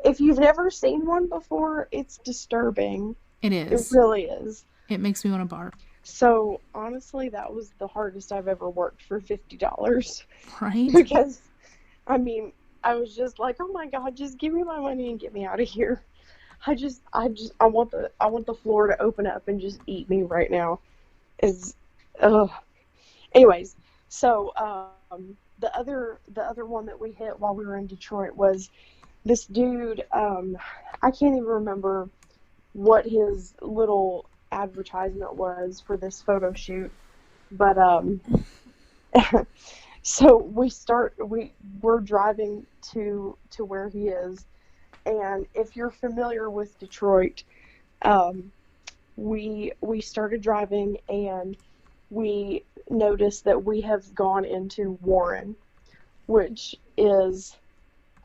if you've never seen one before, it's disturbing. It is. It really is. It makes me want to barf. So, honestly, that was the hardest I've ever worked for $50. Right? Because, I mean, I was just like, oh my God, just give me my money and get me out of here. I want the floor to open up and just eat me right now. Anyways, so the other one that we hit while we were in Detroit was this dude. I can't even remember what his little advertisement was for this photo shoot, but so we're driving to where he is. And if you're familiar with Detroit, we started driving, and we noticed that we have gone into Warren, which is,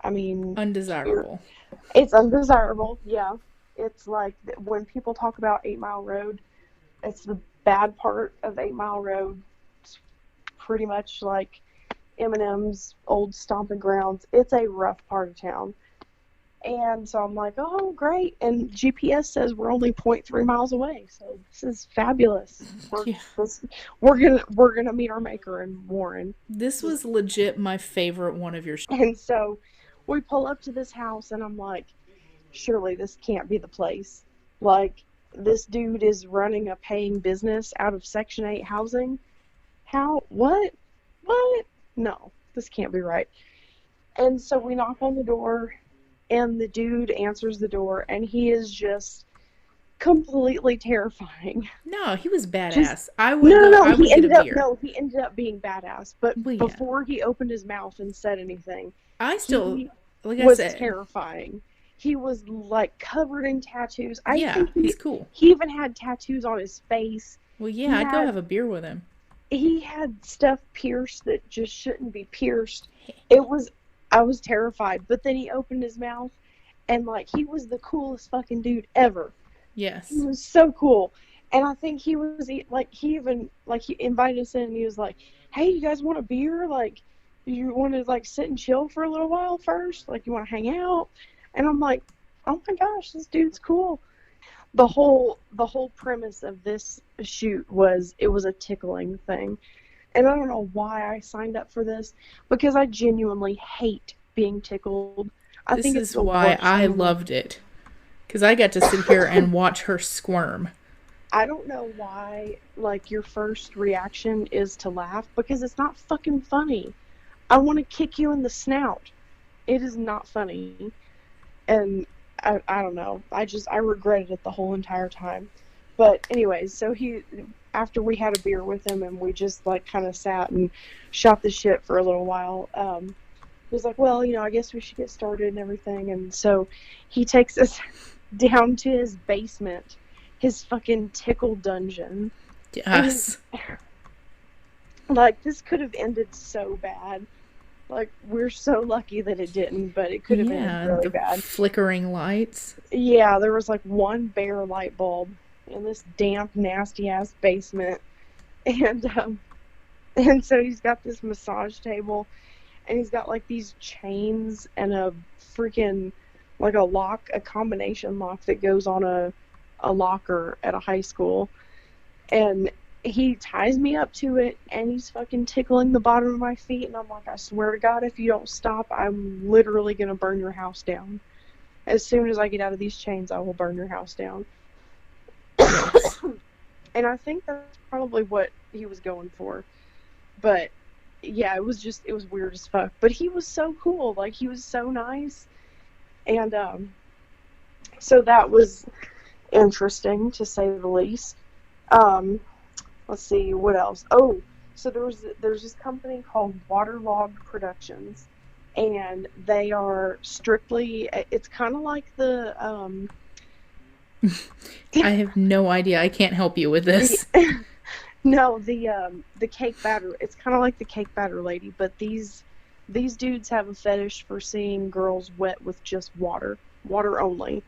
I mean, undesirable. It's undesirable, yeah. It's like when people talk about 8 Mile Road, it's the bad part of 8 Mile Road. It's pretty much like Eminem's old stomping grounds. It's a rough part of town. And so I'm like, oh, great. And GPS says we're only 0.3 miles away. So this is fabulous. We're gonna meet our maker in Warren. This was legit my favorite one of your And so we pull up to this house, and I'm like, surely this can't be the place. Like, this dude is running a paying business out of Section 8 housing. How? What? No, this can't be right. And so we knock on the door, and the dude answers the door, and he is just completely terrifying. No, he was badass. He ended up being badass. But before he opened his mouth and said anything, he was terrifying. He was like covered in tattoos. He's cool. He even had tattoos on his face. Well, yeah, I'd go have a beer with him. He had stuff pierced that just shouldn't be pierced. I was terrified, but then he opened his mouth, and like, he was the coolest fucking dude ever. Yes. He was so cool. And I think he invited us in, and he was like, hey, you guys want a beer? Like, you want to like sit and chill for a little while first? Like, you want to hang out? And I'm like, oh my gosh, this dude's cool. The whole premise of this shoot was, it was a tickling thing. And I don't know why I signed up for this, because I genuinely hate being tickled. This is why I loved it. Because I got to sit here and watch her squirm. I don't know why, like, your first reaction is to laugh, because it's not fucking funny. I want to kick you in the snout. It is not funny. And I don't know. I regretted it the whole entire time. But anyways, so after we had a beer with him, and we just like kind of sat and shot the shit for a little while, he was like, well, I guess we should get started and everything. And so he takes us down to his basement, his fucking tickle dungeon. Yes. Like, this could have ended so bad. Like, we're so lucky that it didn't, but it could have been Yeah, really the bad. flickering lights. Yeah, there was like one bare light bulb in this damp, nasty ass basement, and and so he's got this massage table, and he's got like these chains and a freaking like a lock, a combination lock that goes on a locker at a high school, and he ties me up to it, and he's fucking tickling the bottom of my feet, and I'm like, I swear to God, if you don't stop, I'm literally gonna burn your house down. As soon as I get out of these chains, I will burn your house down. Yes. And I think that's probably what he was going for. But yeah, it was weird as fuck. But he was so cool. Like, he was so nice. And so that was interesting, to say the least. Let's see, what else? Oh, so there's this company called Waterlogged Productions, and they are strictly, it's kind of like the I have no idea. I can't help you with this. no, the cake batter. It's kind of like the cake batter lady, but these dudes have a fetish for seeing girls wet with just water only,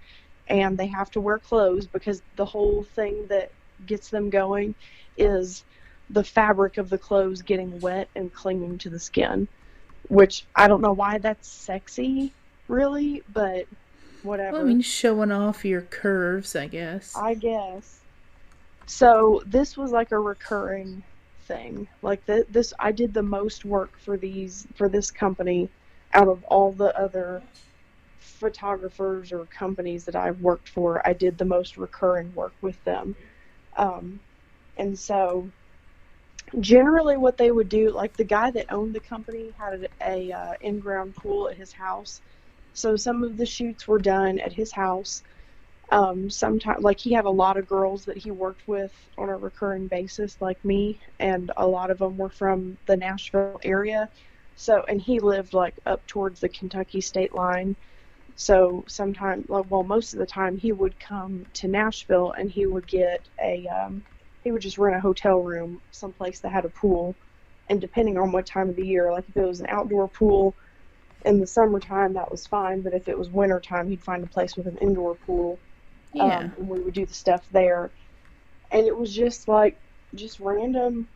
and they have to wear clothes because the whole thing that gets them going is the fabric of the clothes getting wet and clinging to the skin, which I don't know why that's sexy, really, but whatever. Well, I mean, showing off your curves, I guess. I guess. So this was like a recurring thing. Like this, I did the most work for this company out of all the other photographers or companies that I've worked for. I did the most recurring work with them. And so generally what they would do, like the guy that owned the company had a in-ground pool at his house. So some of the shoots were done at his house. Sometimes, like, he had a lot of girls that he worked with on a recurring basis, like me, and a lot of them were from the Nashville area. So, and he lived like up towards the Kentucky state line. So sometimes, like, well, most of the time he would come to Nashville and he would get he would just rent a hotel room someplace that had a pool. And depending on what time of the year, like if it was an outdoor pool in the summertime, that was fine. But if it was wintertime, he'd find a place with an indoor pool. Yeah. And we would do the stuff there. And it was just like, just random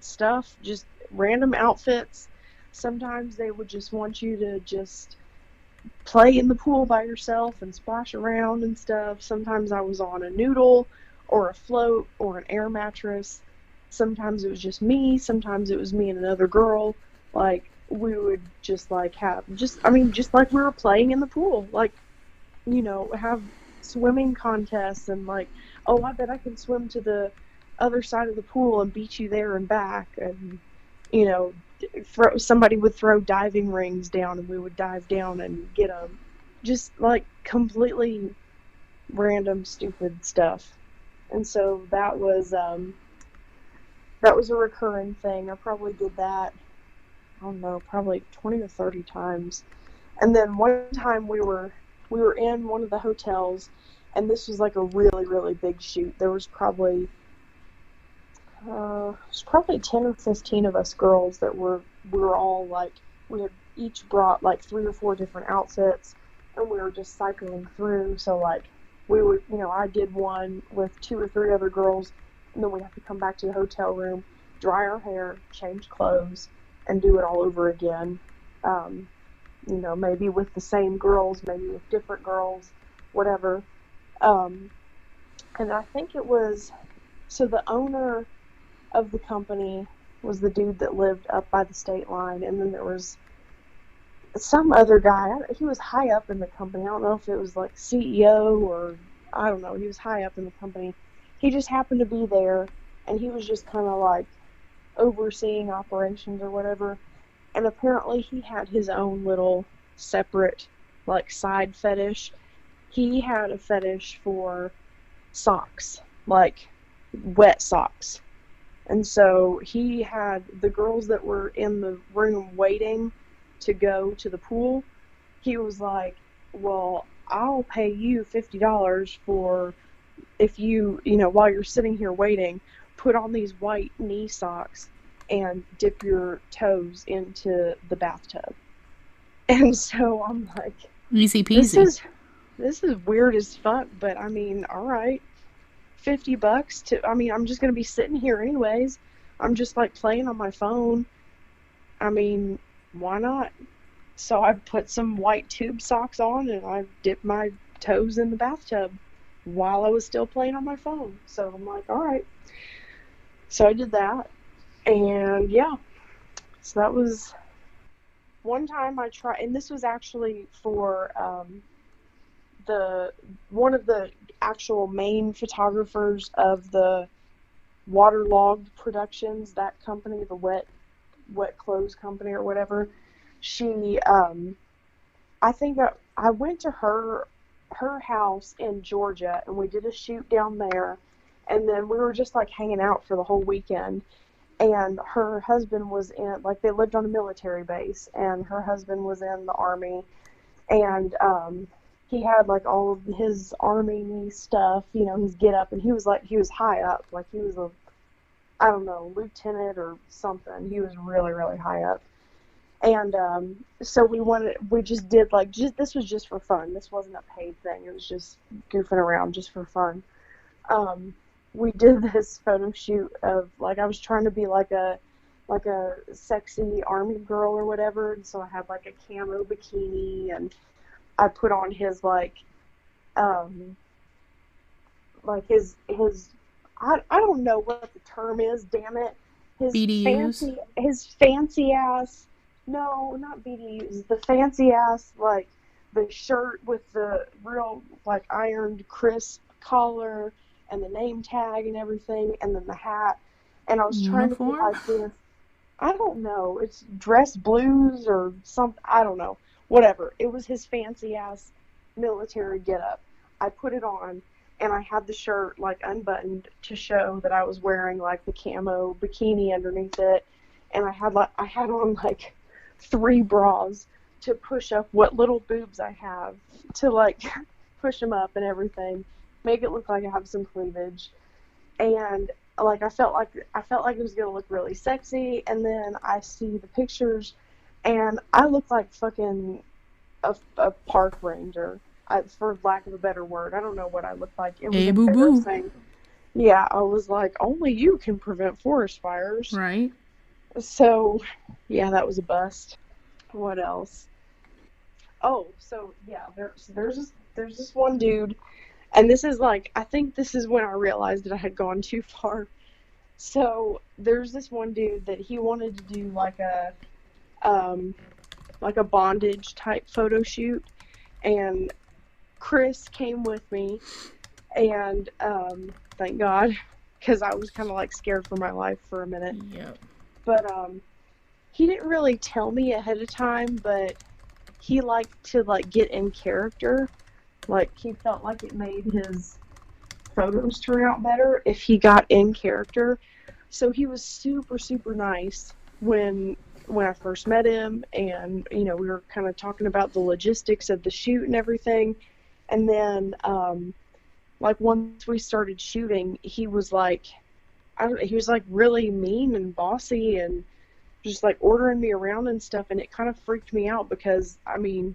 stuff, just random outfits. Sometimes they would just want you to just play in the pool by yourself and splash around and stuff. Sometimes I was on a noodle or a float or an air mattress. Sometimes it was just me. Sometimes it was me and another girl. Like, we would just like have, just like we were playing in the pool. Like, you know, have swimming contests and like, oh, I bet I can swim to the other side of the pool and beat you there and back. And, you know, somebody would throw diving rings down and we would dive down and get them. Just like completely random, stupid stuff. And so that was a recurring thing. I probably did that, I don't know, probably 20 or 30 times. And then one time we were in one of the hotels, and this was like a really, really big shoot. There was probably 10 or 15 of us girls that we were all like, we had each brought like 3 or 4 different outfits, and we were just cycling through. So like, we would, you know, I did one with 2 or 3 other girls, and then we'd have to come back to the hotel room, dry our hair, change clothes, and do it all over again. You know, maybe with the same girls, maybe with different girls, whatever. And I think it was, so the owner of the company was the dude that lived up by the state line, and then there was some other guy. He was high up in the company. I don't know if it was like CEO or, I don't know, he was high up in the company. He just happened to be there, and he was just kind of like overseeing operations or whatever. And apparently he had his own little separate like side fetish. He had a fetish for socks, like wet socks. And so he had the girls that were in the room waiting to go to the pool. He was like, well, I'll pay you $50 for if you know, while you're sitting here waiting, put on these white knee socks and dip your toes into the bathtub. And so I'm like, Easy peasy. This is weird as fuck, but I mean, all right, $50 to, I mean, I'm just gonna be sitting here anyways. I'm just like playing on my phone. I mean, why not? So I put some white tube socks on and I dipped my toes in the bathtub while I was still playing on my phone. So I'm like, all right. So I did that, and yeah. So that was one time I tried, and this was actually for one of the actual main photographers of the waterlogged productions, that company, the wet clothes company or whatever. She I think that I went to her house in Georgia, and we did a shoot down there, and then we were just like hanging out for the whole weekend. And her husband was in, like, they lived on a military base, and her husband was in the Army, and he had like all of his Army stuff, you know, his get up, and he was high up, like he was I don't know, lieutenant or something. He was really, really high up. And so we just did this was just for fun. This wasn't a paid thing. It was just goofing around just for fun. We did this photo shoot of, like, I was trying to be like a sexy Army girl or whatever. And so I had like a camo bikini, and I put on his his I don't know what the term is, damn it. BDUs? His fancy ass, no, not BDUs, the fancy ass, like, the shirt with the real, like, ironed crisp collar, and the name tag and everything, and then the hat. And I was trying to be like this, I don't know, it's dress blues or something, I don't know, whatever. It was his fancy ass military getup. I put it on, and I had the shirt, like, unbuttoned to show that I was wearing, like, the camo bikini underneath it. And I had on, like, 3 bras to push up what little boobs I have, to, like, push them up and everything, make it look like I have some cleavage. And, like, I felt like it was gonna look really sexy. And then I see the pictures, and I look like fucking a park ranger. For lack of a better word, I don't know what I looked like. It was embarrassing. Yeah, I was like, only you can prevent forest fires. Right. So, yeah, that was a bust. What else? Oh, so yeah, there's this one dude, and this is like, I think this is when I realized that I had gone too far. So there's this one dude that he wanted to do like a bondage type photo shoot, and Kris came with me, and thank God, because I was kind of like scared for my life for a minute. Yep. But he didn't really tell me ahead of time, but he liked to like get in character. Like, he felt like it made his photos turn out better if he got in character. So he was super, super nice when I first met him, and, you know, we were kind of talking about the logistics of the shoot and everything. And then, like, once we started shooting, he was like, he was like really mean and bossy and just like ordering me around and stuff. And it kind of freaked me out because, I mean,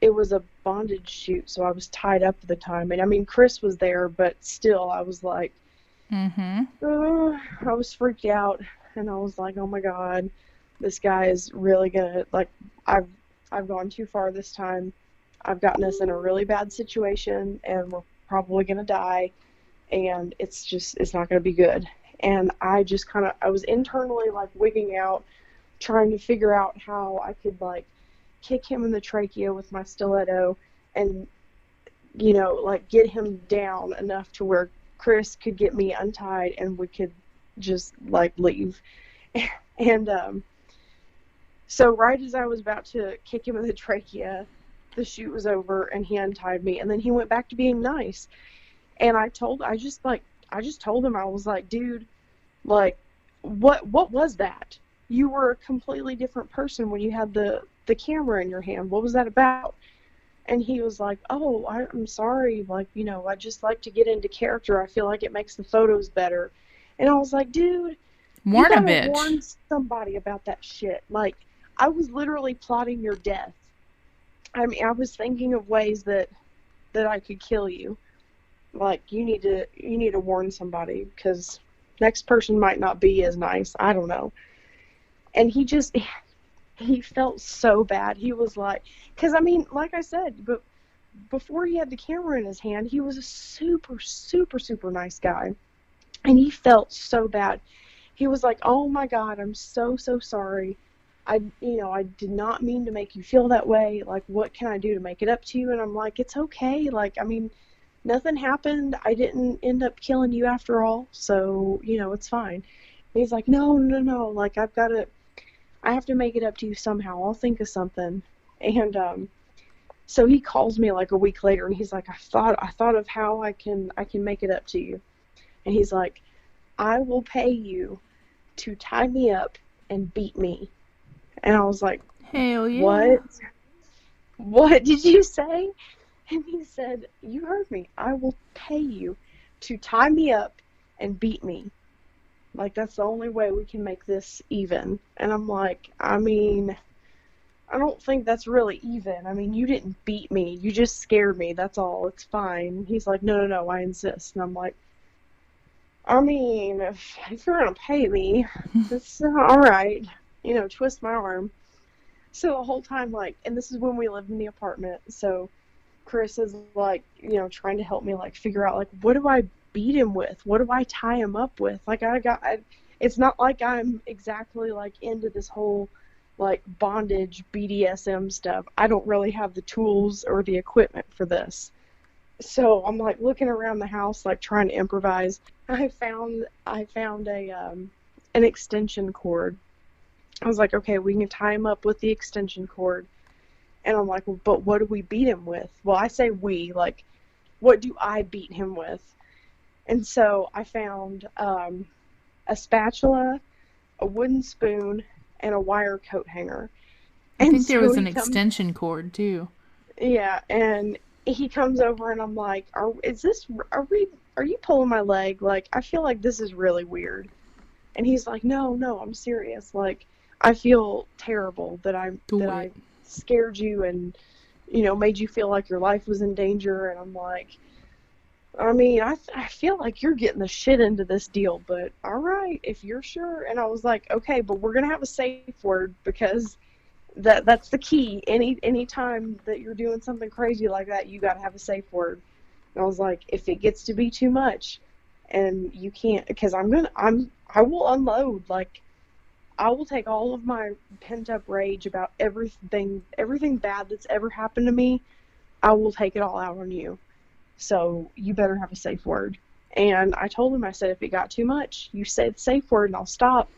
it was a bondage shoot, so I was tied up at the time. And I mean, Kris was there, but still, I was like, I was freaked out, and I was like, oh my God, this guy is really gonna, like, I've gone too far this time. I've gotten us in a really bad situation, and we're probably gonna die, and it's not gonna be good. And I just I was internally like wigging out, trying to figure out how I could like kick him in the trachea with my stiletto and, you know, like get him down enough to where Kris could get me untied and we could just like leave. And so right as I was about to kick him in the trachea, the shoot was over and he untied me, and then he went back to being nice. And I just told him, I was like, dude, like, what was that? You were a completely different person when you had the camera in your hand. What was that about? And he was like, oh, I'm sorry, like, you know, I just like to get into character. I feel like it makes the photos better. And I was like, dude, Warn a gotta bitch. warn somebody about that shit. Like, I was literally plotting your death. I mean, I was thinking of ways that I could kill you. Like, you need to warn somebody, because next person might not be as nice. I don't know. And he felt so bad. He was like, because I mean, like I said, but before he had the camera in his hand, he was a super, super, super nice guy. And he felt so bad. He was like, "Oh my God, I'm so, so sorry. I did not mean to make you feel that way. Like, what can I do to make it up to you?" And I'm like, "It's okay. Like, I mean, nothing happened. I didn't end up killing you after all. So, it's fine." And he's like, "No, no, no. Like, I have to make it up to you somehow. I'll think of something." And so he calls me like a week later, and he's like, I thought of how I can make it up to you." And he's like, "I will pay you to tie me up and beat me." And I was like, Hell yeah. "What? What did you say?" And he said, "You heard me. I will pay you to tie me up and beat me. Like, that's the only way we can make this even." And I'm like, I mean, I don't think that's really even. I mean, you didn't beat me. You just scared me. That's all. It's fine. He's like, "No, no, no, I insist." And I'm like, I mean, if you're going to pay me, it's all right. Twist my arm. So the whole time, like, and this is when we lived in the apartment, so Kris is, like, trying to help me, like, figure out, like, what do I beat him with? What do I tie him up with? Like, it's not like I'm exactly, like, into this whole, like, bondage BDSM stuff. I don't really have the tools or the equipment for this. So I'm, like, looking around the house, like, trying to improvise. I found an extension cord. I was like, okay, we can tie him up with the extension cord. And I'm like, well, but what do we beat him with? Well, I say we, like, what do I beat him with? And so I found a spatula, a wooden spoon, and a wire coat hanger. I think there so was an he comes- extension cord too. Yeah, and he comes over and I'm like, are you pulling my leg? Like, I feel like this is really weird. And he's like, no, I'm serious. Like, I feel terrible that I scared you and, made you feel like your life was in danger. And I'm like, I mean, I feel like you're getting the shit into this deal, but all right, if you're sure. And I was like, okay, but we're going to have a safe word, because that's the key. Any time that you're doing something crazy like that, you got to have a safe word. And I was like, if it gets to be too much and you can't, because I will unload. Like, I will take all of my pent up rage about everything bad that's ever happened to me. I will take it all out on you. So you better have a safe word. And I told him, I said, if it got too much, you say the safe word and I'll stop.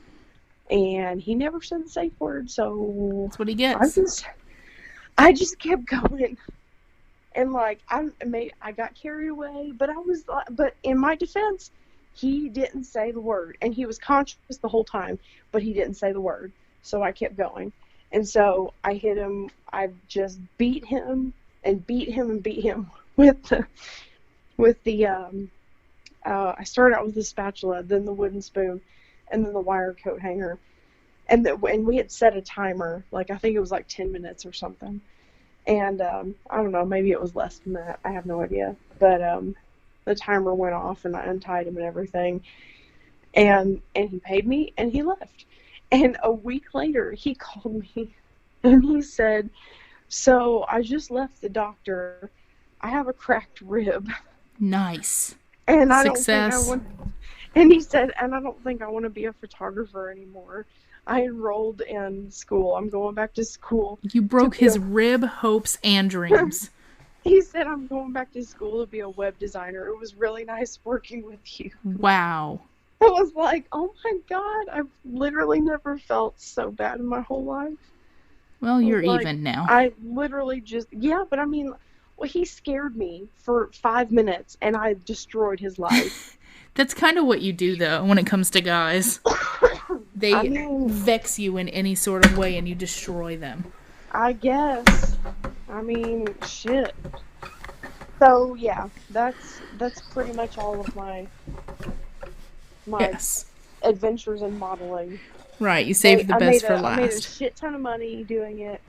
And he never said the safe word, so that's what he gets. I just kept going. And, like, I got carried away, but but in my defense, he didn't say the word, and he was conscious the whole time, but he didn't say the word. So I kept going. And so I hit him. I just beat him and beat him and beat him with the I started out with the spatula, then the wooden spoon, and then the wire coat hanger. And we had set a timer, like, I think it was like 10 minutes or something. And I don't know, maybe it was less than that. I have no idea. But the timer went off, and I untied him and everything. And he paid me, and he left. And a week later, he called me, and he said, "So I just left the doctor. I have a cracked rib." Nice. And Success. And he said, "And I don't think I want to be a photographer anymore. I enrolled in school. I'm going back to school." You broke his rib, hopes, and dreams. He said, "I'm going back to school to be a web designer. It was really nice working with you." Wow. I was like, oh my God, I've literally never felt so bad in my whole life. Well, you're Like, even now. I literally just, yeah, but I mean, well, he scared me for 5 minutes, and I destroyed his life. That's kind of what you do, though, when it comes to guys. They vex you in any sort of way, and you destroy them. I guess. I mean, shit. So yeah, that's pretty much all of my Yes. adventures in modeling. Right, you saved the best for I made a last. shit ton of money doing it.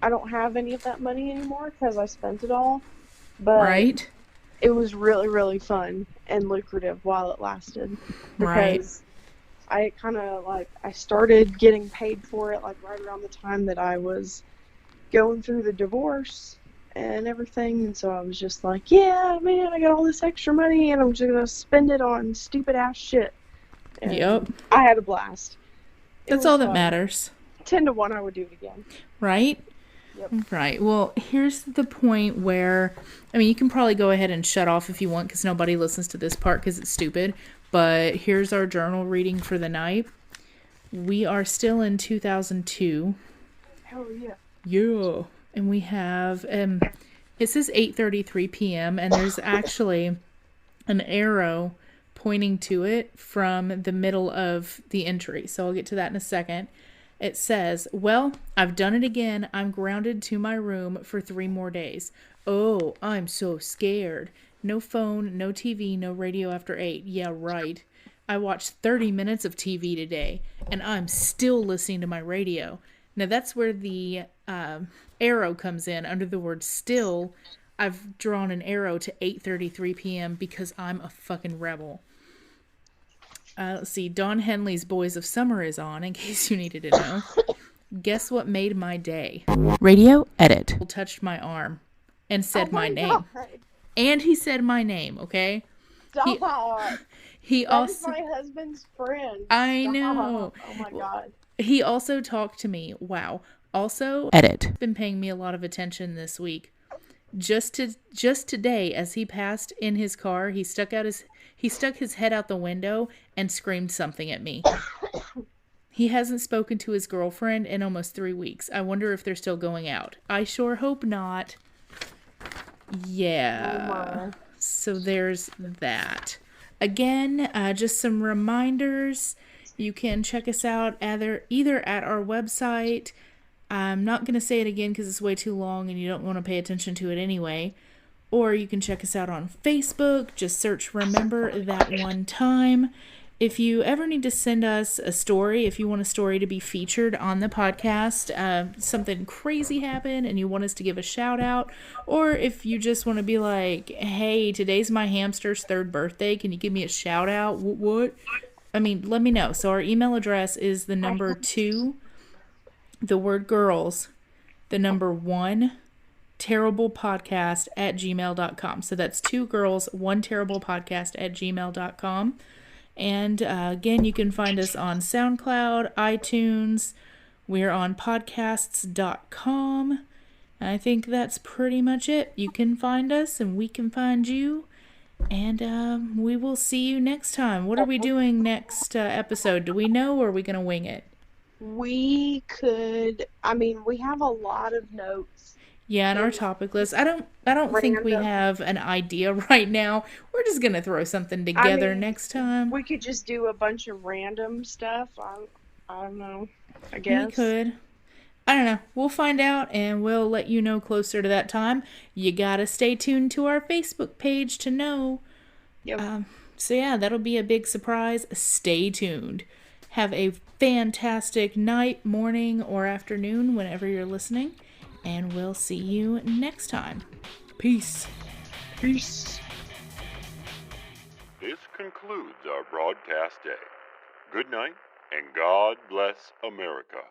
I don't have any of that money anymore because I spent it all. But Right? it was really, really fun and lucrative while it lasted. Right. Because I kind of I started getting paid for it right around the time that I was going through the divorce and everything. And so I was just like, yeah, man, I got all this extra money and I'm just going to spend it on stupid ass shit. And Yep. I had a blast. That's all that matters. 10 to 1, I would do it again. Right? Yep. Right. Well, here's the point where, I mean, you can probably go ahead and shut off if you want because nobody listens to this part because it's stupid. But here's our journal reading for the night. We are still in 2002. Hell yeah. Yeah. And we have, it says 8:33 p.m. and there's actually an arrow pointing to it from the middle of the entry. So I'll get to that in a second. It says, well, I've done it again. I'm grounded to my room for 3 more days. Oh, I'm so scared. No phone, no TV, no radio after 8. Yeah, right. I watched 30 minutes of TV today, and I'm still listening to my radio. Now, that's where the arrow comes in under the word still. I've drawn an arrow to 8:33 p.m. because I'm a fucking rebel. Let's see. Don Henley's Boys of Summer is on, in case you needed to know. Guess what made my day? Radio edit. Touched my arm and said my name. God. And he said my name, okay? Stop. He That also... is my husband's friend. I Stop. know. Oh my God. He also talked to me. Wow. Also, edit. Been paying me a lot of attention this week. Just today, as he passed in his car, he stuck his head out the window and screamed something at me. He hasn't spoken to his girlfriend in almost 3 weeks. I wonder if they're still going out. I sure hope not. Yeah. So there's that. Again, just some reminders. You can check us out either at our website. I'm not going to say it again because it's way too long and you don't want to pay attention to it anyway. Or you can check us out on Facebook. Just search Remember That One Time. If you ever need to send us a story, if you want a story to be featured on the podcast, something crazy happened and you want us to give a shout out, or if you just want to be like, hey, today's my hamster's 3rd birthday, can you give me a shout out? What? I mean, let me know. So our email address is the number 2, the word girls, the number 1, terriblepodcast@gmail.com. So that's 2 girls, 1 terriblepodcast@gmail.com. And again, you can find us on SoundCloud, iTunes. We're on podcasts.com. I think that's pretty much it. You can find us and we can find you. And we will see you next time. What are we doing next episode? Do we know, or are we going to wing it? We have a lot of notes. Yeah, and our topic list. I don't think we have an idea right now. We're just gonna throw something together next time. We could just do a bunch of random stuff. I don't know. I guess we could. I don't know. We'll find out, and we'll let you know closer to that time. You gotta stay tuned to our Facebook page to know. Yep. So yeah, that'll be a big surprise. Stay tuned. Have a fantastic night, morning, or afternoon whenever you're listening. And we'll see you next time. Peace. Peace. This concludes our broadcast day. Good night, and God bless America.